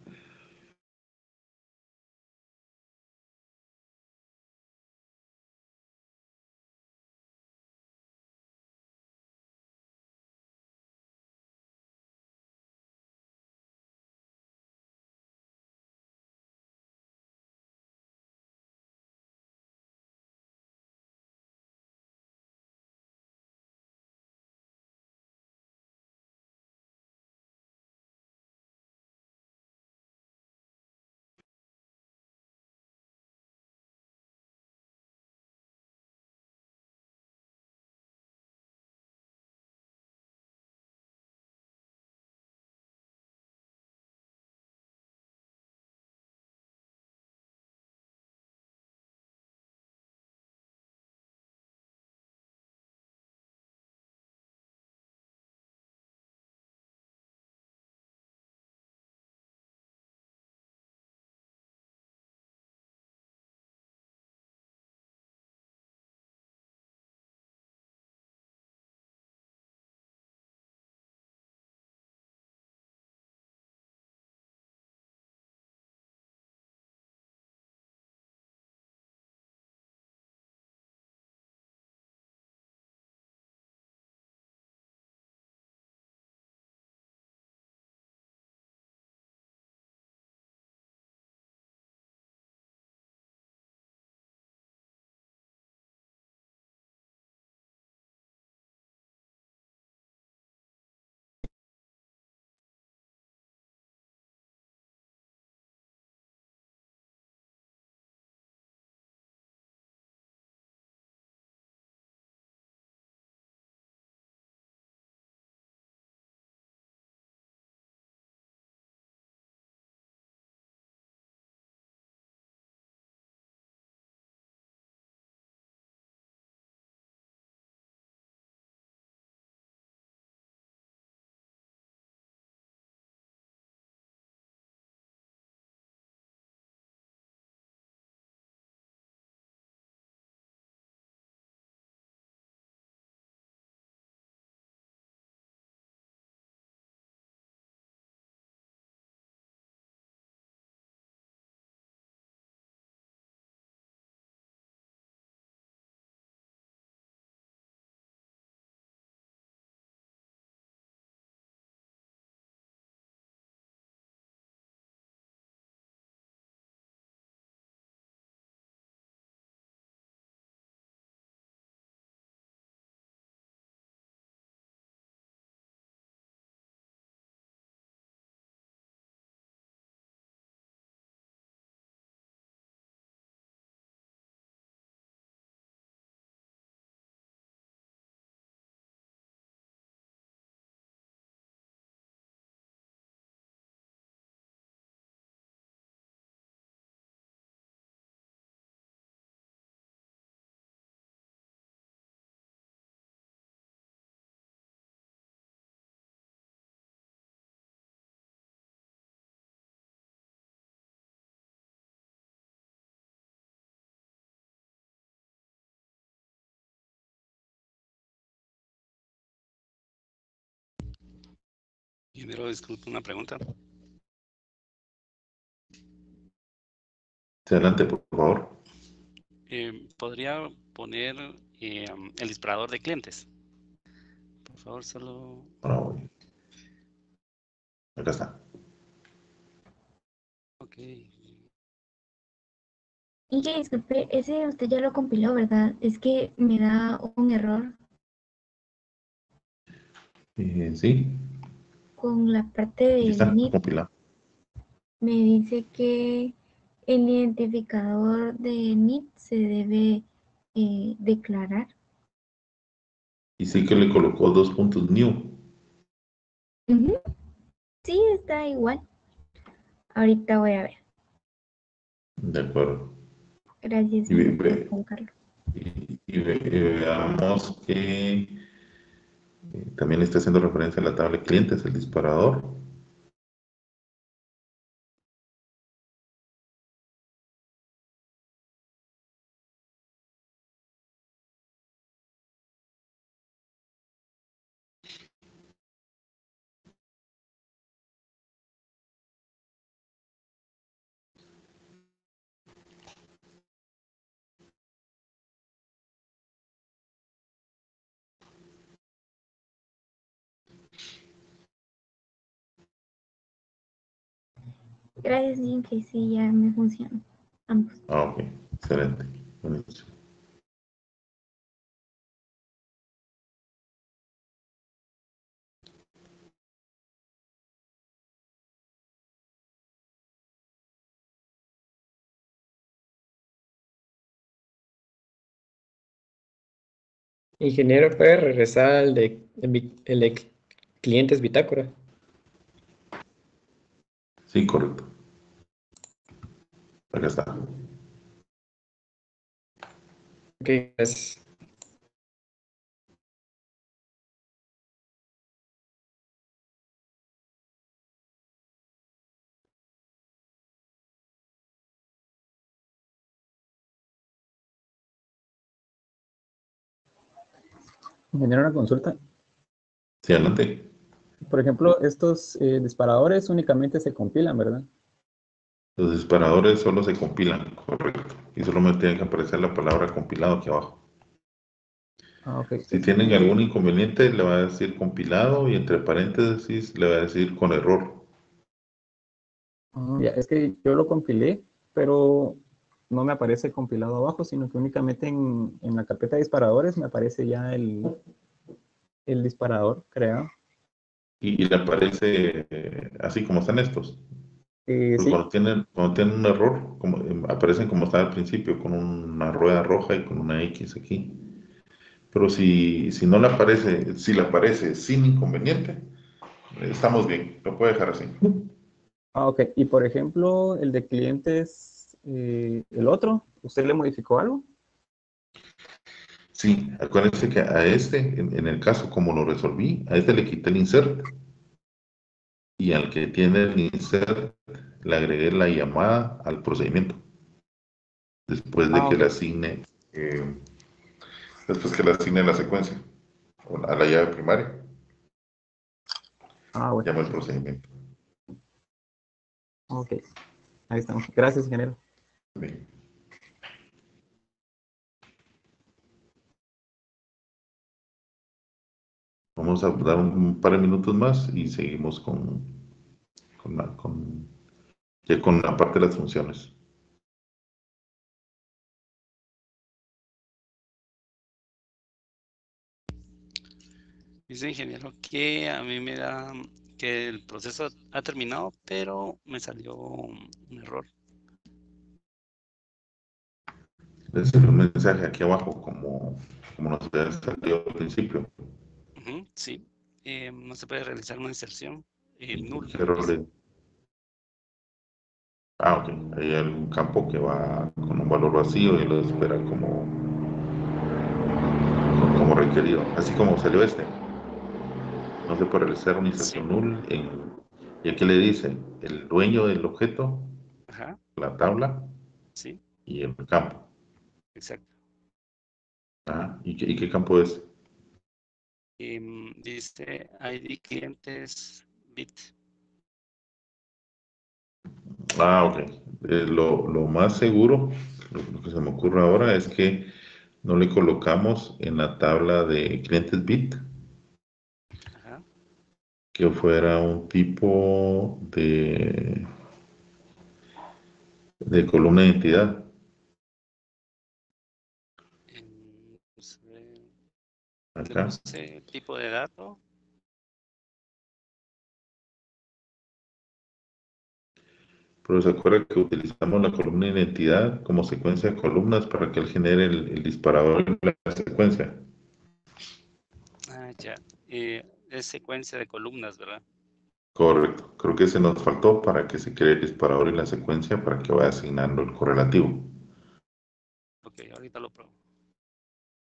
Ingeniero, disculpe una pregunta. Adelante, por favor. ¿Podría poner el disparador de clientes? Por favor, solo... Ahora voy. Acá está. Ok. Y que disculpe, ese usted ya lo compiló, ¿verdad? Es que me da un error Sí, con la parte aquí del está, NIP. compilado. Me dice que el identificador de NIP se debe declarar. Y sí que le colocó 2 puntos new. Ujú. Sí, está igual. Ahorita voy a ver. De acuerdo. Gracias, Y, ve- señor ve- Juan Carlos. y veamos que también está haciendo referencia a la tabla de clientes, el disparador. Gracias, Jim, que sí, ya me funcionó. Ambos. Ok, excelente. Buenísimo. Ingeniero, ¿puede regresar al de clientes bitácora? Sí, correcto. Acá está. Ok, gracias. Ingeniero, una consulta. Sí, adelante. Por ejemplo, estos disparadores únicamente se compilan, ¿verdad? Los disparadores solo se compilan, correcto. Y solo me tiene que aparecer la palabra compilado aquí abajo. Ah, ok. Si tienen algún inconveniente, le va a decir compilado y entre paréntesis le va a decir con error. Ya, es que yo lo compilé, pero no me aparece compilado abajo, sino que únicamente en la carpeta de disparadores me aparece ya el disparador creado. Y le aparece así como están estos. Pues Sí. cuando tienen un error, aparecen como estaba al principio, con una rueda roja y con una X aquí. Pero si no le aparece, si le aparece sin inconveniente, estamos bien, lo puede dejar así. Ah, ok. Y por ejemplo, el de clientes, el otro, ¿usted le modificó algo? Sí, acuérdense que a este, en el caso como lo resolví, a este le quité el insert y al que tiene el insert le agregué la llamada al procedimiento después de Ah, que ok. le asigne, después que le asigne la secuencia a la llave primaria, Ah, bueno. llama el procedimiento. Ok. Ahí estamos. Gracias, ingeniero. Bien. Vamos a dar un par de minutos más y seguimos ya con la parte de las funciones. Dice ingeniero que a mí me da que el proceso ha terminado, pero me salió un error. Les sale un mensaje aquí abajo como nos había salido al principio. Ujú, sí. No se puede realizar una inserción. Null. ¿Qué error Dice. Ok. Hay algún campo que va con un valor vacío y lo espera como requerido. Así como salió este. No se puede realizar una Sí. inserción null y aquí le dice el dueño del objeto, Ajá. la tabla Sí. y el campo. Exacto. ¿Y qué campo es? Dice ID clientes bit. Ah, ok. Lo más seguro, lo que se me ocurre ahora es que no le colocamos en la tabla de clientes bit Ajá. que fuera un tipo de columna de identidad. Vamos a ver, le Acá. puse tipo de dato. Pero se acuerda que utilizamos la columna de identidad como secuencia de columnas para que él genere el disparador en la secuencia. Ah, ya. Es secuencia de columnas, ¿verdad? Correcto. Creo que se nos faltó para que se cree el disparador en la secuencia para que vaya asignando el correlativo. Ok, ahorita lo pruebo.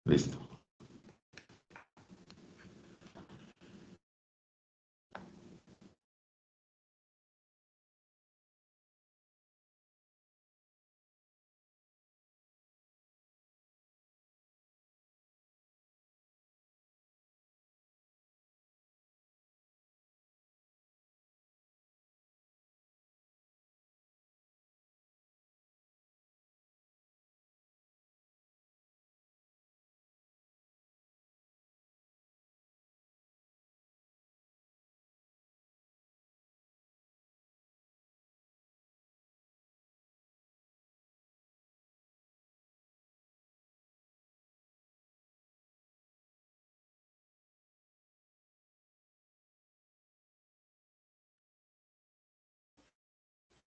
Listo.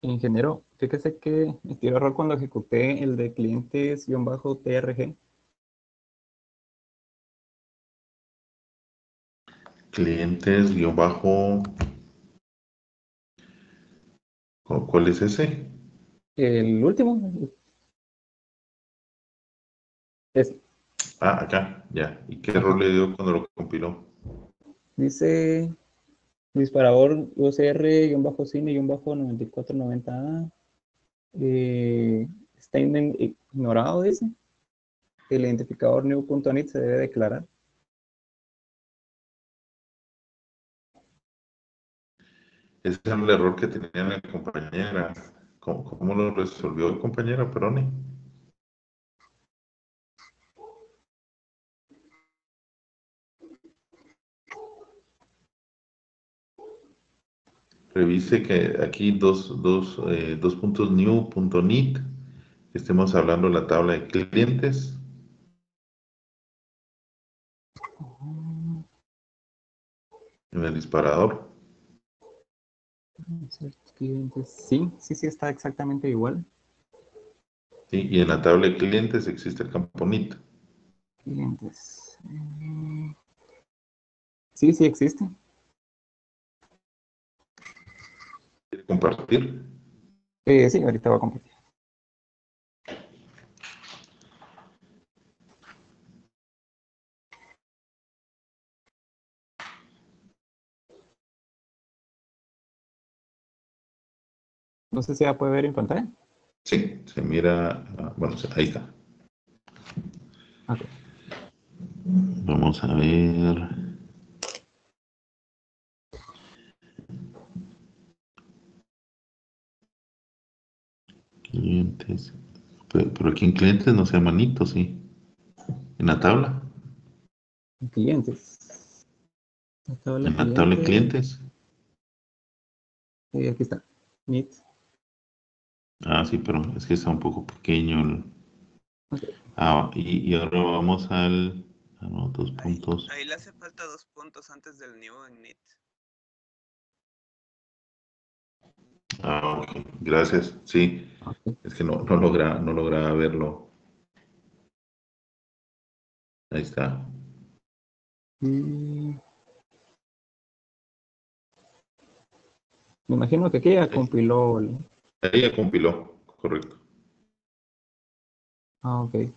Ingeniero, fíjese que metí error cuando ejecuté el de clientes-trg. Clientes, guión bajo, ¿cuál es ese? El último es, Ah, acá, ya. ¿Y qué error ajá, le dio cuando lo compiló? dice disparador UCR-cine-9490A. Está ignorado, dice. El identificador new.init se debe declarar. Ese era el error que tenía la compañera. ¿Cómo lo resolvió, compañera Peroni? Revise que aquí dos puntos new.init, estemos hablando de la tabla de clientes. En el disparador. Clientes. Sí, sí, sí, está exactamente igual. ¿Sí? Y en la tabla de clientes existe el campo NIT. Clientes. Sí, sí existe. ¿Quiere compartir? Sí, ahorita voy a compartir. No sé si ya puede ver en pantalla. Sí, se mira. Bueno, ahí está. Ok. Vamos a ver. Clientes. Pero aquí en clientes no se llama NIT, sí. En la tabla. Clientes. La tabla En la tabla de clientes. clientes. Aquí está. Meet. Ah, sí, pero es que está un poco pequeño. Ok. Y ahora vamos a los dos puntos. Ahí le hace falta 2 puntos antes del new en NIT. Ah, ok. Gracias. Sí, Ok. es que no logra verlo. Ahí está. Me imagino que aquí ya Ahí, compiló. ahí ya compiló. Correcto. Ah, ok. Ahí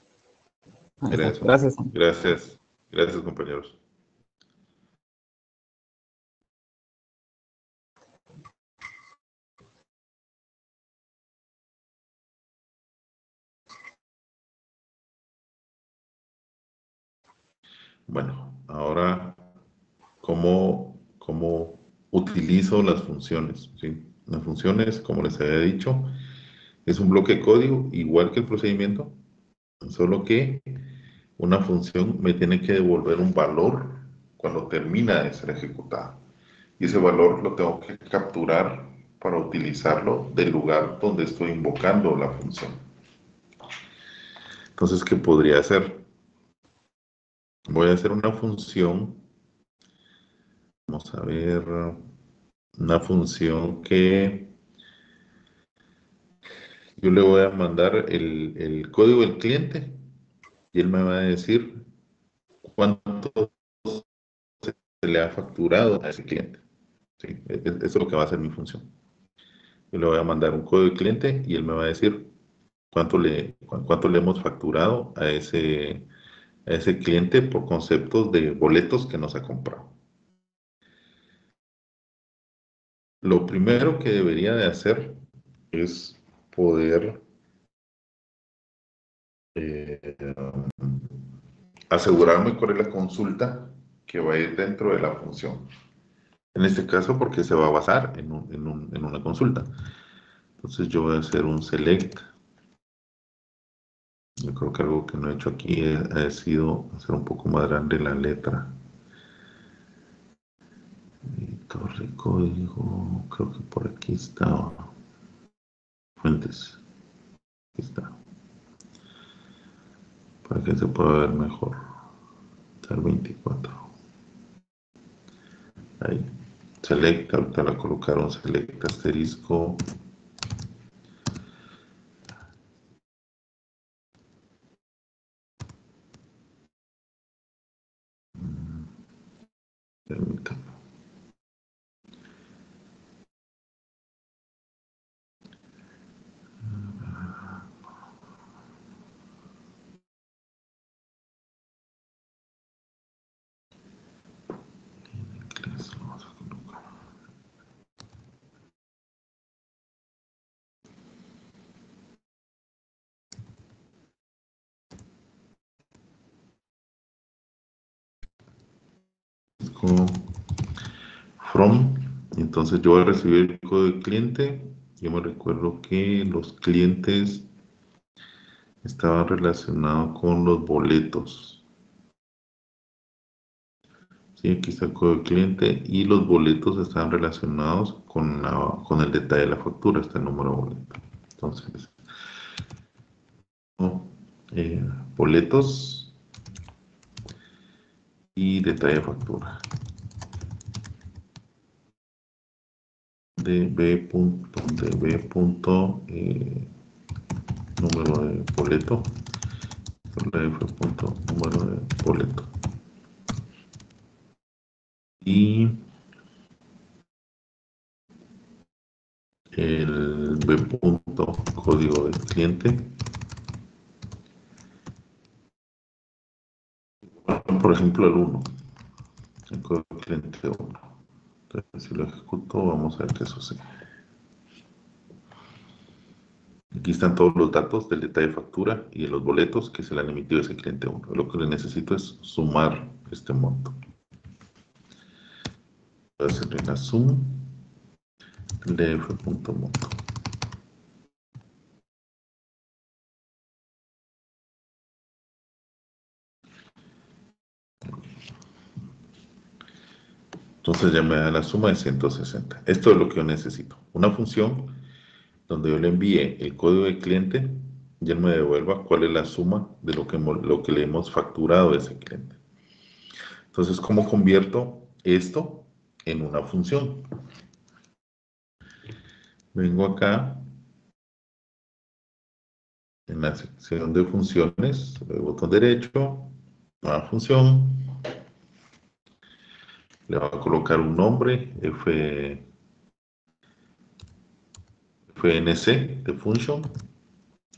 Era está. eso. Gracias. Gracias. Gracias, compañeros. Bueno, ahora, ¿cómo utilizo las funciones, ¿sí? Las funciones, como les había dicho, es un bloque de código igual que el procedimiento, solo que una función me tiene que devolver un valor cuando termina de ser ejecutada. Y ese valor lo tengo que capturar para utilizarlo del lugar donde estoy invocando la función. Entonces, ¿qué podría hacer? Voy a hacer una función, vamos a ver, una función que yo le voy a mandar el código del cliente y él me va a decir cuánto se le ha facturado a ese cliente. ¿Sí? Eso es lo que va a hacer mi función. Yo le voy a mandar un código de cliente y él me va a decir cuánto le hemos facturado a ese cliente por conceptos de boletos que nos ha comprado. Lo primero que debería de hacer es poder asegurarme cuál es la consulta que va a ir dentro de la función. En este caso, porque se va a basar en una consulta. Entonces yo voy a hacer un select. Yo creo que algo que no he hecho aquí ha sido hacer un poco más grande la letra. Editor de código, creo que por aquí está. Fuentes. Aquí está. Para que se pueda ver mejor. Está el 24. Ahí. Select, ahorita la colocaron select asterisco. Permítanme. Vamos a colocar. From, entonces yo voy a recibir el código de cliente. Yo me recuerdo que los clientes estaban relacionados con los boletos. Sí, aquí está el código de cliente y los boletos están relacionados con el detalle de la factura, está el número de boleto. Entonces, boletos y detalle de factura. db. Número de boleto. Número de boleto. Y el b. Código del cliente. Por ejemplo, el 1. El código del cliente 1. Entonces, si lo ejecuto, vamos a ver qué sucede. Aquí están todos los datos del detalle de factura y de los boletos que se le han emitido a ese cliente 1. Lo que le necesito es sumar este monto. Voy a hacerle la sum df.monto. Entonces ya me da la suma de 160. Esto es lo que yo necesito. Una función donde yo le envíe el código del cliente y él me devuelva cuál es la suma de lo que le hemos facturado a ese cliente. Entonces, ¿cómo convierto esto en una función? Vengo acá en la sección de funciones, el botón derecho, nueva función. Le voy a colocar un nombre, FNC de function.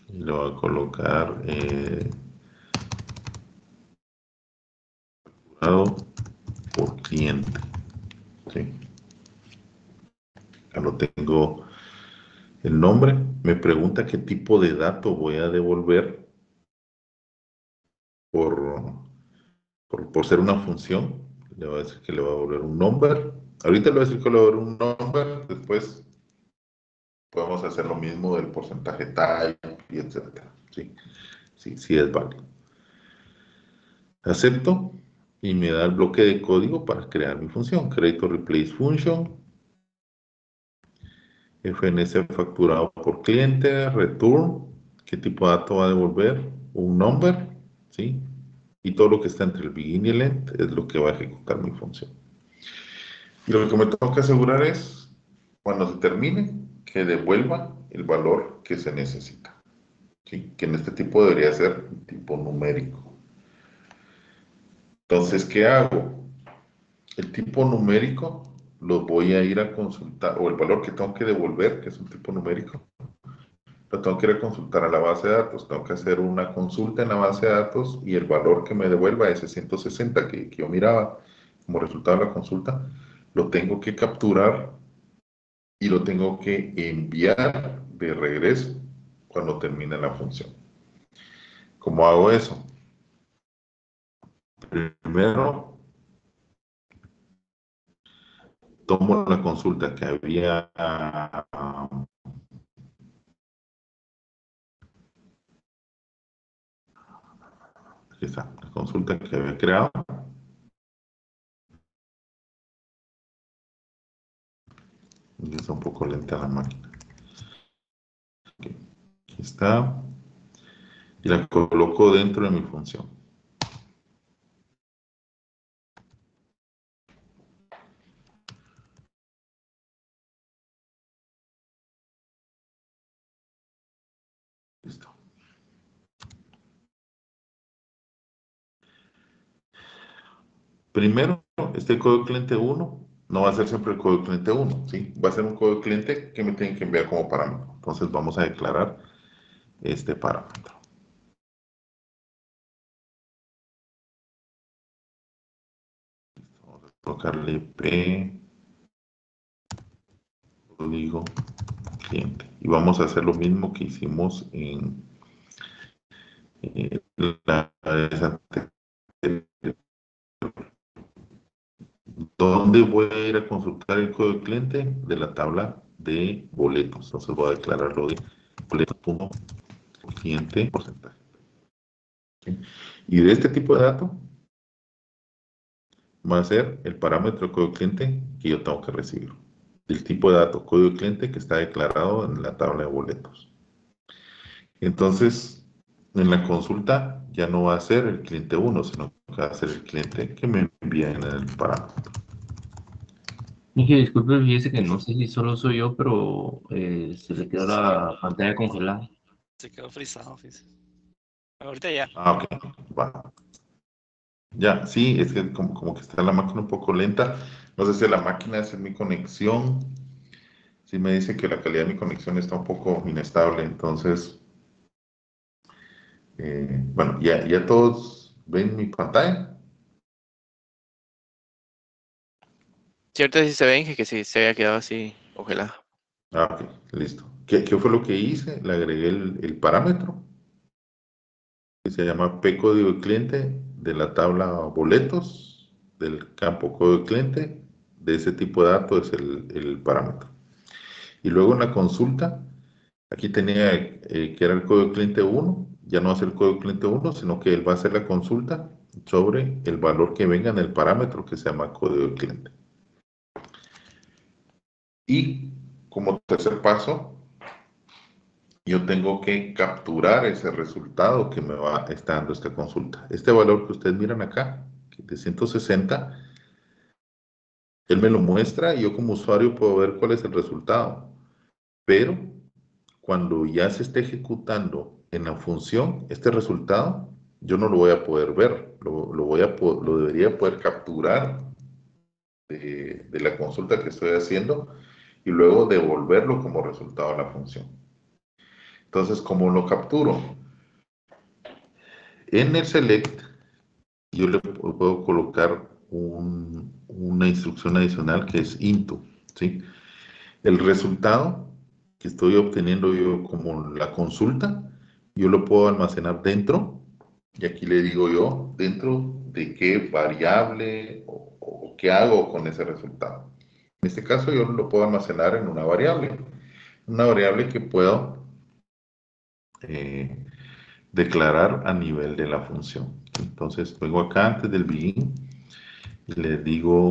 Y le voy a colocar facturado por cliente. ¿Sí? Ya lo tengo el nombre. Me pregunta qué tipo de dato voy a devolver por ser una función. Le voy a decir que le voy a devolver un number Ahorita le voy a decir que le voy a dar un number, después podemos hacer lo mismo del porcentaje type y etcétera. Sí, sí, sí es válido. Acepto y me da el bloque de código para crear mi función. Create replace function. FNC facturado por cliente. Return. ¿Qué tipo de dato va a devolver? Un number. ¿Sí? Y todo lo que está entre el begin y el end es lo que va a ejecutar mi función. Y lo que me tengo que asegurar es, cuando se termine, que devuelva el valor que se necesita. ¿Sí? Que en este tipo debería ser un tipo numérico. Entonces, ¿qué hago? El tipo numérico lo voy a ir a consultar, o el valor que tengo que devolver, que es un tipo numérico, lo tengo que ir a consultar a la base de datos. Tengo que hacer una consulta en la base de datos y el valor que me devuelva, ese 160 que yo miraba como resultado de la consulta, lo tengo que capturar y lo tengo que enviar de regreso cuando termine la función. ¿Cómo hago eso? Primero, tomo la consulta que había, aquí está, la consulta que había creado, y está un poco lenta la máquina. Aquí está, y la coloco dentro de mi función. Listo. Primero, este código cliente 1 no va a ser siempre el código cliente 1, ¿sí? Va a ser un código cliente que me tienen que enviar como parámetro. Entonces vamos a declarar este parámetro. Vamos a colocarle P, código cliente. Y vamos a hacer lo mismo que hicimos en la vez anterior. ¿Dónde voy a ir a consultar el código cliente? De la tabla de boletos. Entonces voy a declararlo de boletos.cliente porcentaje. ¿Sí? Y de este tipo de dato va a ser el parámetro de código cliente que yo tengo que recibir. El tipo de dato código cliente que está declarado en la tabla de boletos. Entonces, en la consulta ya no va a ser el cliente 1, sino que va a ser el cliente que me envía en el parámetro. Dije, disculpe, fíjese que no sé si solo soy yo, pero se le quedó la pantalla congelada. Se quedó frisado, fíjese. Ahorita ya. Ah, ok, va. Ya, sí, es que como que está la máquina un poco lenta. No sé si la máquina es en mi conexión. Sí me dice que la calidad de mi conexión está un poco inestable. Entonces, bueno, ya todos ven mi pantalla. Cierto, sí se ven que sí se había quedado así congelado. Ah, ok, listo. ¿Qué fue lo que hice? Le agregué el parámetro que se llama P código de cliente de la tabla boletos del campo código de cliente. De ese tipo de datos es el parámetro. Y luego en la consulta, aquí tenía que era el código de cliente 1, ya no va a ser el código de cliente 1, sino que él va a hacer la consulta sobre el valor que venga en el parámetro que se llama código de cliente. Y como tercer paso, yo tengo que capturar ese resultado que me está dando esta consulta. Este valor que ustedes miran acá, de 160, él me lo muestra y yo como usuario puedo ver cuál es el resultado. Pero cuando ya se esté ejecutando en la función, este resultado, yo no lo voy a poder ver. Lo debería poder capturar de la consulta que estoy haciendo y luego devolverlo como resultado a la función. Entonces, ¿cómo lo capturo? En el select, yo le puedo colocar una instrucción adicional que es into, ¿sí? El resultado que estoy obteniendo yo como la consulta, yo lo puedo almacenar dentro, y aquí le digo yo, dentro de qué variable o qué hago con ese resultado. En este caso yo lo puedo almacenar en una variable que puedo declarar a nivel de la función. Entonces vengo acá antes del begin y le digo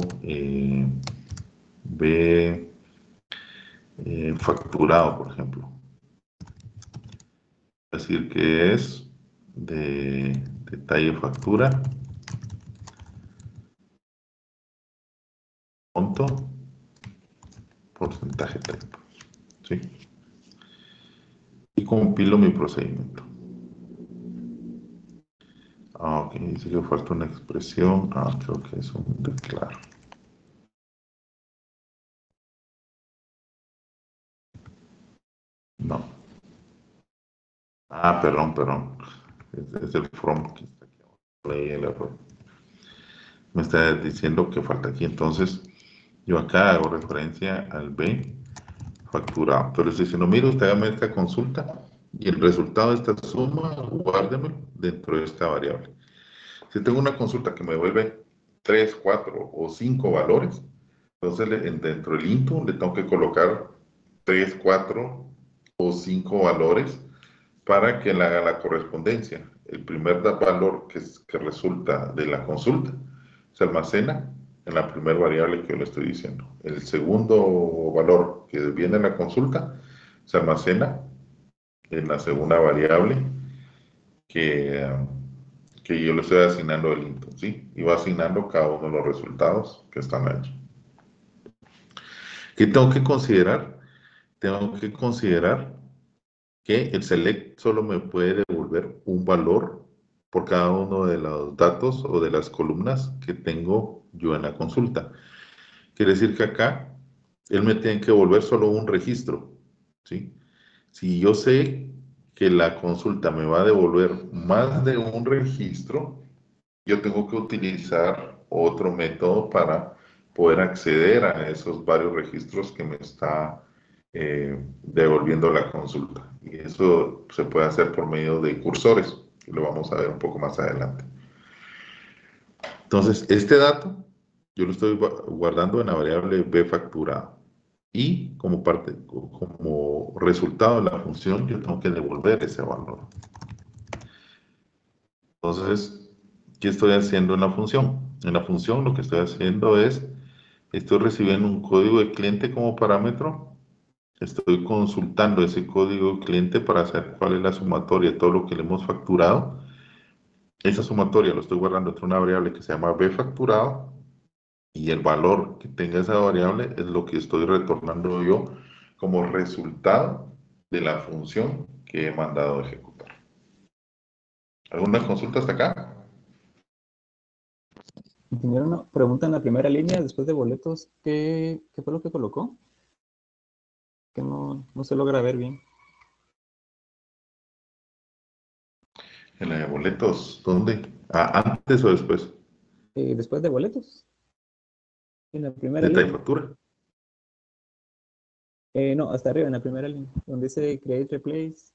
B facturado, por ejemplo. Es decir que es de detalle factura, monto, porcentaje type. ¿Sí? Y compilo mi procedimiento. Ok, dice que falta una expresión. Creo que es un declaro. No. Perdón. Es el from que está aquí. Leí el error. Me está diciendo que falta aquí. Entonces, yo acá hago referencia al B facturado. Entonces, estoy diciendo, mire, usted hágame esta consulta y el resultado de esta suma, guárdemelo dentro de esta variable. Si tengo una consulta que me devuelve 3, 4 o 5 valores, entonces dentro del into le tengo que colocar 3, 4 o 5 valores para que él haga la correspondencia. El primer valor que resulta de la consulta se almacena en la primera variable que yo le estoy diciendo. El segundo valor que viene en la consulta se almacena en la segunda variable que yo le estoy asignando el into, ¿sí? Y va asignando cada uno de los resultados que están allí. ¿Qué tengo que considerar? Tengo que considerar que el select solo me puede devolver un valor por cada uno de los datos o de las columnas que tengo yo en la consulta. Quiere decir que acá él me tiene que devolver solo un registro, ¿sí? Si yo sé que la consulta me va a devolver más de un registro, yo tengo que utilizar otro método para poder acceder a esos varios registros que me está devolviendo la consulta. Y eso se puede hacer por medio de cursores, y lo vamos a ver un poco más adelante. Entonces, este dato yo lo estoy guardando en la variable B facturado. Y como resultado de la función, yo tengo que devolver ese valor. Entonces, ¿qué estoy haciendo en la función? En la función lo que estoy haciendo es, estoy recibiendo un código de cliente como parámetro, estoy consultando ese código de cliente para saber cuál es la sumatoria de todo lo que le hemos facturado. Esa sumatoria lo estoy guardando entre una variable que se llama B facturado y el valor que tenga esa variable es lo que estoy retornando yo como resultado de la función que he mandado a ejecutar. ¿Alguna consulta hasta acá? Ingeniero, una pregunta en la primera línea, después de boletos, ¿qué fue lo que colocó? Que no se logra ver bien. En la de boletos, ¿dónde? ¿Antes o después? Después de boletos. En la primera ¿Detalle línea. factura? No, hasta arriba, en la primera línea, donde dice create replace.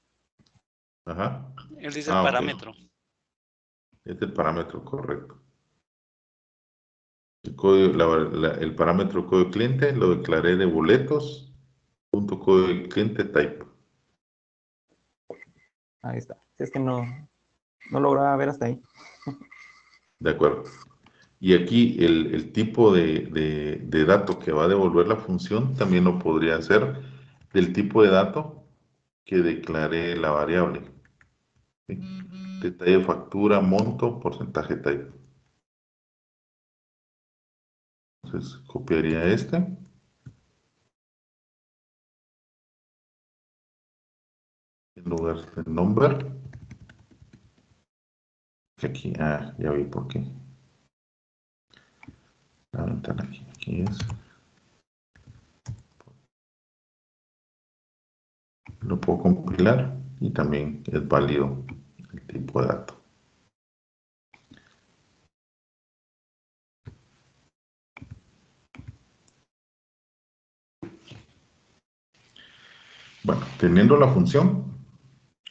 Ajá. Él dice el parámetro. Ok. Este es el parámetro correcto. El, código, el parámetro código cliente lo declaré de boletos, punto código cliente type. Ahí está. Si es que no lograba ver hasta ahí. De acuerdo. Y aquí el tipo de dato que va a devolver la función también lo podría hacer del tipo de dato que declaré la variable. ¿Sí? Detalle factura, monto, porcentaje type. Entonces copiaría este. En lugar de number. Aquí, ya vi por qué. La ventana aquí es. Lo puedo compilar y también es válido el tipo de dato. Bueno, teniendo la función,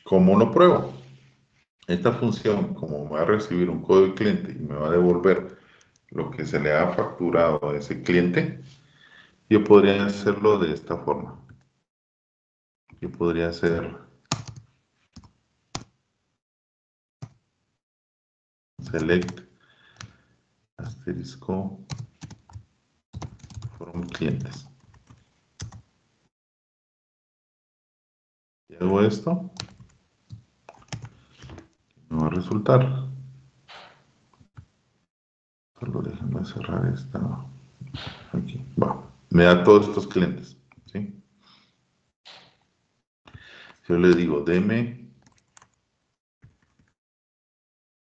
¿cómo lo pruebo? Esta función, como me va a recibir un código de cliente y me va a devolver lo que se le ha facturado a ese cliente, Yo podría hacerlo de esta forma. Yo podría hacer select asterisco from clientes. Y hago esto, me va a resultar. Solo déjenme cerrar esta. Aquí, va. Me da todos estos clientes, ¿sí? Si yo le digo, deme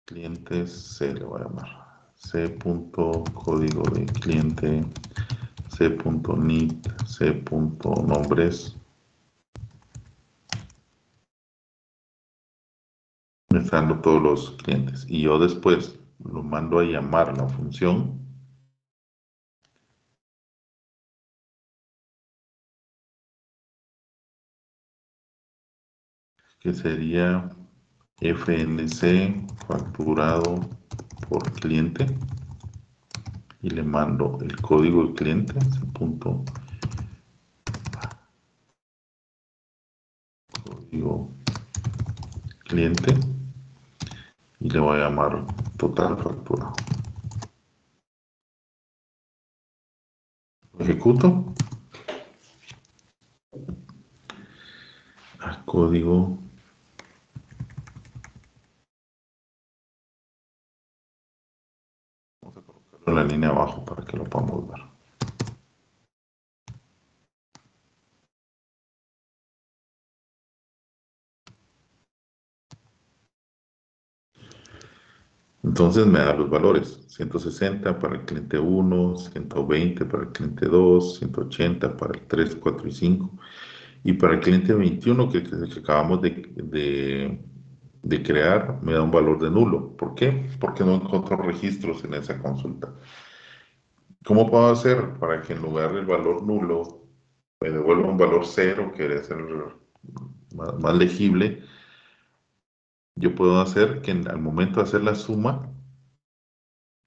clientes C, le voy a llamar. C.código de cliente, C.NIT, C.nombres. Me están dando todos los clientes. Y yo después lo mando a llamar la función que sería FNC facturado por cliente y le mando el código del cliente, ese punto código cliente y le voy a llamar total facturado. Lo ejecuto. Al código vamos a colocarlo en la línea abajo para que lo podamos ver. Entonces me da los valores, 160 para el cliente 1, 120 para el cliente 2, 180 para el 3, 4 y 5. Y para el cliente 21, que es el que acabamos de crear, me da un valor de nulo. ¿Por qué? Porque no encuentro registros en esa consulta. ¿Cómo puedo hacer para que en lugar del valor nulo me devuelva un valor cero, que debe ser más legible? Yo puedo hacer que al momento de hacer la suma,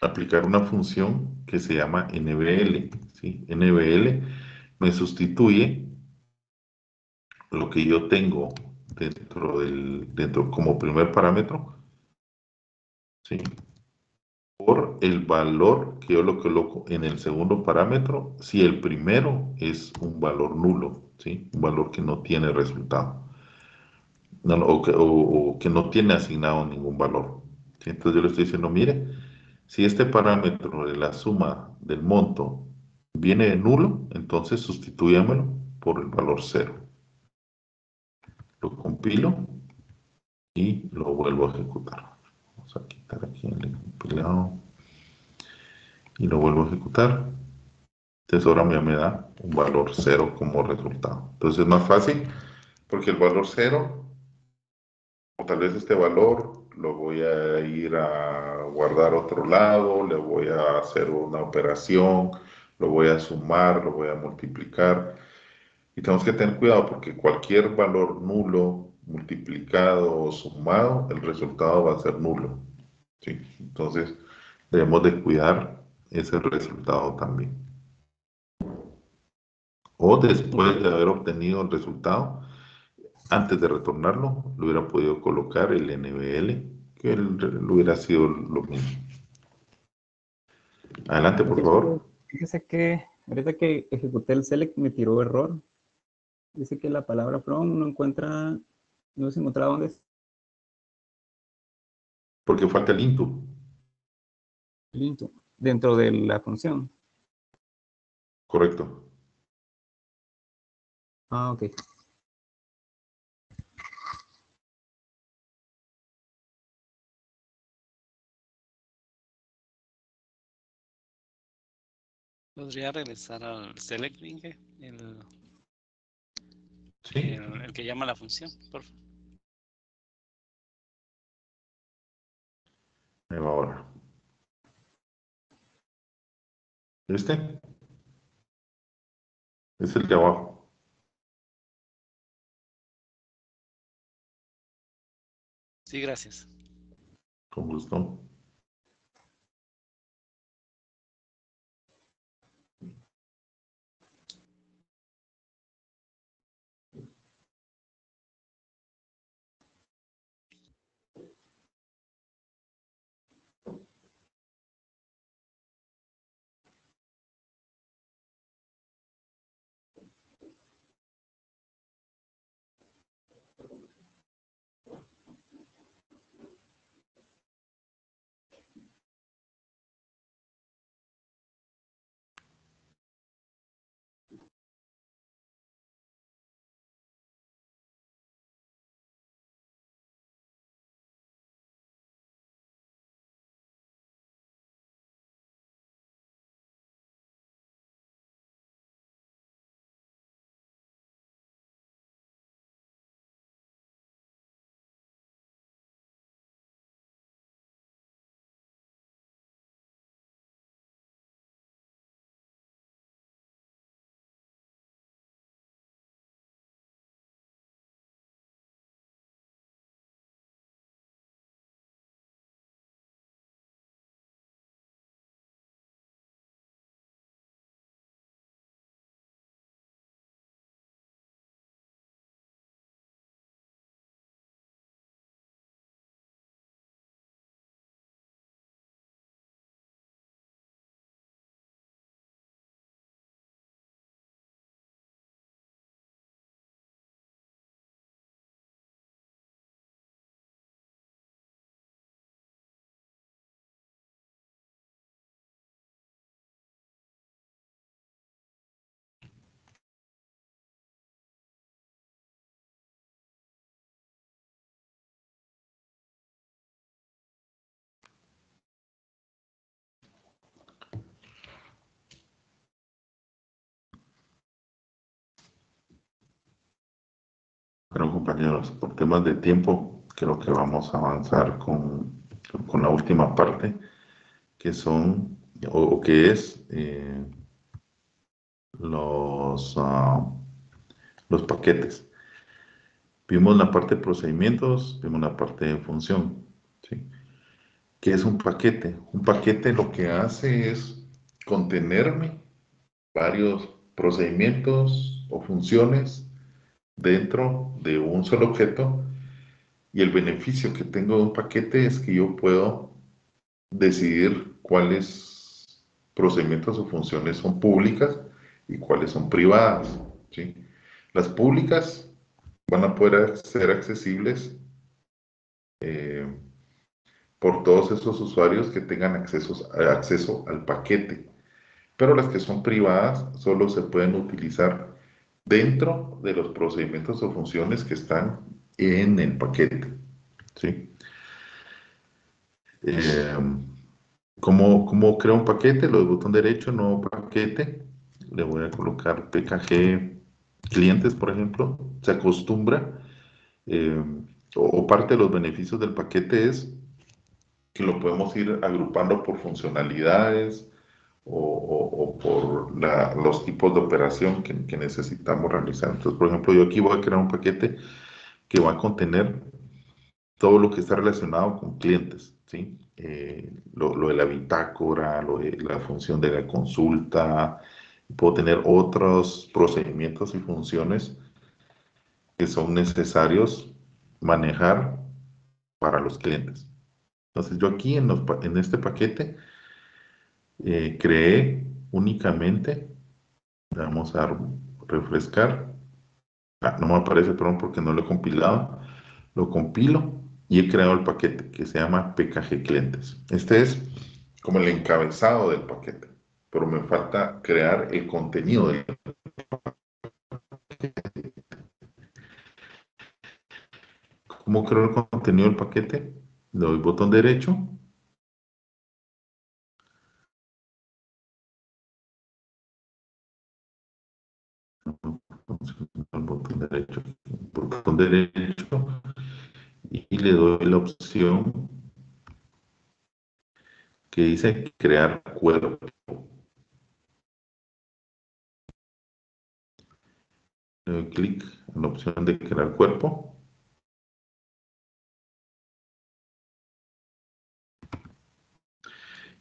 aplicar una función que se llama NBL, ¿sí? NBL me sustituye lo que yo tengo dentro como primer parámetro, ¿sí? Por el valor que yo lo coloco en el segundo parámetro, si el primero es un valor nulo, ¿sí? Un valor que no tiene resultado, o que no tiene asignado ningún valor, ¿sí? Entonces yo le estoy diciendo, mire, si este parámetro de la suma del monto viene de nulo, entonces sustitúyamelo por el valor cero. Lo compilo y lo vuelvo a ejecutar. Vamos a quitar aquí el compilado y lo vuelvo a ejecutar. Entonces ahora ya me da un valor cero como resultado. Entonces es más fácil porque el valor cero, o tal vez este valor, lo voy a ir a guardar a otro lado, le voy a hacer una operación, lo voy a sumar, lo voy a multiplicar. Y tenemos que tener cuidado porque cualquier valor nulo multiplicado o sumado, el resultado va a ser nulo, ¿sí? Entonces debemos de cuidar ese resultado también. O después de haber obtenido el resultado, antes de retornarlo, lo hubiera podido colocar el NBL, que lo hubiera sido lo mismo. Adelante, por favor. Fíjese que ahorita que ejecuté el select me tiró error. Dice que la palabra from no se encontraba dónde es Porque falta el into. el into dentro de la función. Correcto. Ah, ok. ¿Podría regresar al select, Inge? Sí. El que llama la función, por favor. Ahí va ahora. ¿Este? Es el de abajo. Sí, gracias. Con gusto. compañeros, por temas de tiempo, creo que vamos a avanzar con la última parte, que son, o que es los paquetes. Vimos la parte de procedimientos, vimos la parte de función, ¿sí? ¿Qué es un paquete? Un paquete lo que hace es contenerme varios procedimientos o funciones dentro de un solo objeto, y el beneficio que tengo de un paquete es que yo puedo decidir cuáles procedimientos o funciones son públicas y cuáles son privadas, ¿sí? Las públicas van a poder ser accesibles por todos esos usuarios que tengan acceso al paquete, pero las que son privadas solo se pueden utilizar dentro de los procedimientos o funciones que están en el paquete, ¿sí? ¿Cómo creo un paquete? Lo doy botón derecho, nuevo paquete, le voy a colocar PKG clientes, por ejemplo. Se acostumbra, o parte de los beneficios del paquete es que lo podemos ir agrupando por funcionalidades o por los tipos de operación que necesitamos realizar. Entonces, por ejemplo, yo aquí voy a crear un paquete que va a contener todo lo que está relacionado con clientes, ¿sí? Lo de la bitácora, lo de la función de la consulta. Puedo tener otros procedimientos y funciones que son necesarios manejar para los clientes. Entonces, yo aquí en este paquete creé únicamente, vamos a refrescar. No me aparece, perdón, porque no lo he compilado. Lo compilo y he creado el paquete que se llama PKG clientes. Este es como el encabezado del paquete, pero me falta crear el contenido del paquete. ¿Cómo creo el contenido del paquete? Le doy botón derecho. Botón derecho, y le doy la opción que dice crear cuerpo. Le doy clic en la opción de crear cuerpo.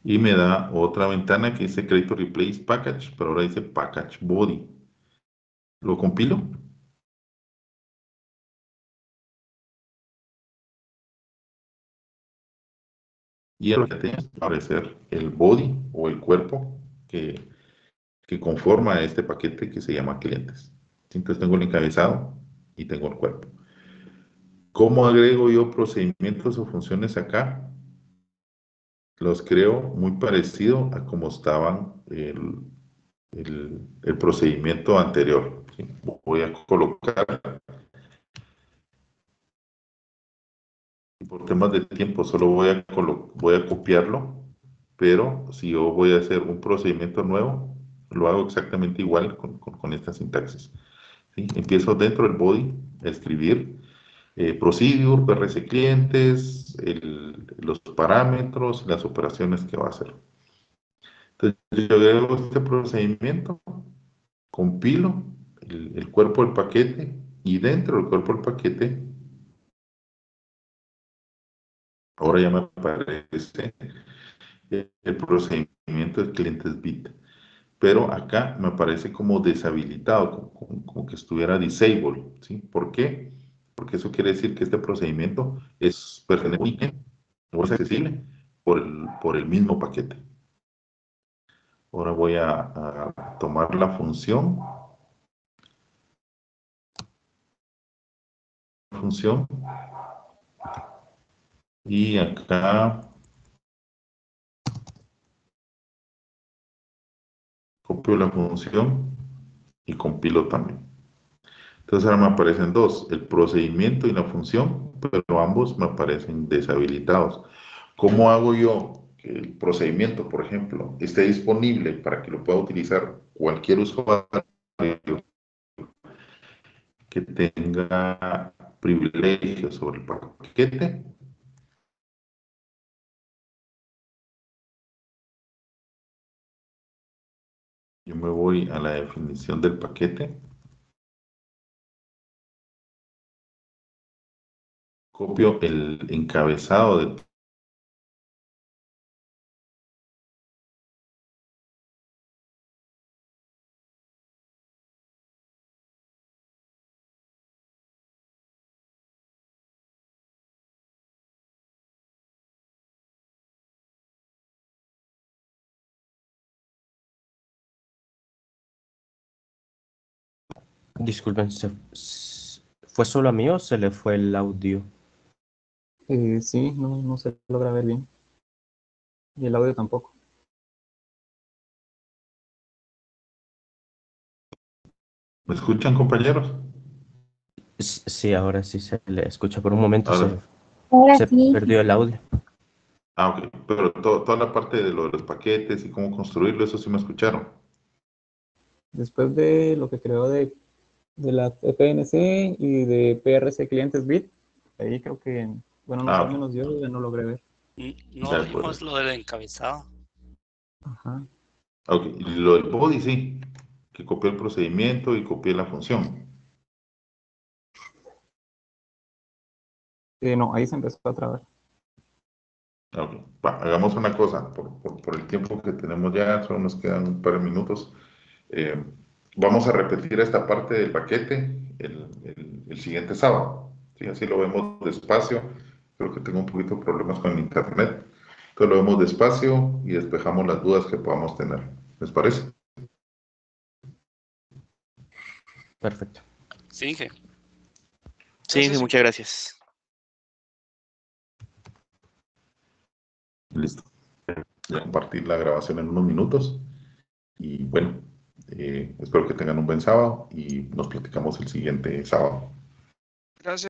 Y me da otra ventana que dice Create to Replace Package, pero ahora dice Package Body. Lo compilo. Y ahora va a aparecer el body o el cuerpo que conforma este paquete que se llama clientes. Entonces tengo el encabezado y tengo el cuerpo. ¿Cómo agrego yo procedimientos o funciones acá? Los creo muy parecido a como estaban el procedimiento anterior, ¿sí? Voy a colocar, por temas de tiempo, solo voy a copiarlo, pero si yo voy a hacer un procedimiento nuevo, lo hago exactamente igual con esta sintaxis, ¿sí? Empiezo dentro del body a escribir procedure, PRC clientes, los parámetros, las operaciones que va a hacer. Entonces yo agrego este procedimiento, compilo el cuerpo del paquete, y dentro del cuerpo del paquete ahora ya me aparece el procedimiento de clientes bit, pero acá me aparece como deshabilitado, como que estuviera disabled, ¿sí? ¿Por qué? Porque eso quiere decir que este procedimiento es perteneciente o es accesible por el mismo paquete. Ahora voy a tomar la función y acá copio la función y compilo también. Entonces ahora me aparecen dos, el procedimiento y la función, pero ambos me aparecen deshabilitados. ¿Cómo hago yo que el procedimiento, por ejemplo, esté disponible para que lo pueda utilizar cualquier usuario que tenga privilegios sobre el paquete. Yo me voy a la definición del paquete. Copio el encabezado del Disculpen, ¿fue solo a mí o se le fue el audio? Sí, no se logra ver bien. Y el audio tampoco. ¿Me escuchan, compañeros? Sí, ahora sí se le escucha. Por un momento Ahora, Ahora se sí. perdió el audio. ok, pero toda la parte de lo de los paquetes y cómo construirlo, eso sí me escucharon. Después de lo que creó de la FNC y de PRC Clientes Bit, ahí creo que, bueno, no sé, al Ok, menos yo ya no logré ver. No de vimos acuerdo. lo del encabezado. Ajá. Ok, y lo del body sí, que copié el procedimiento y copié la función. No, ahí se empezó a trabar. Ok, hagamos una cosa, por el tiempo que tenemos ya, solo nos quedan un par de minutos. Eh, Vamos a repetir esta parte del paquete el siguiente sábado. ¿Sí? Así lo vemos despacio. Creo que tengo un poquito de problemas con el internet. Entonces lo vemos despacio y despejamos las dudas que podamos tener. ¿Les parece? Perfecto. Sí, Inge. Sí, Gracias. muchas gracias. Listo. Voy a compartir la grabación en unos minutos. Y bueno, espero que tengan un buen sábado y nos platicamos el siguiente sábado. Gracias.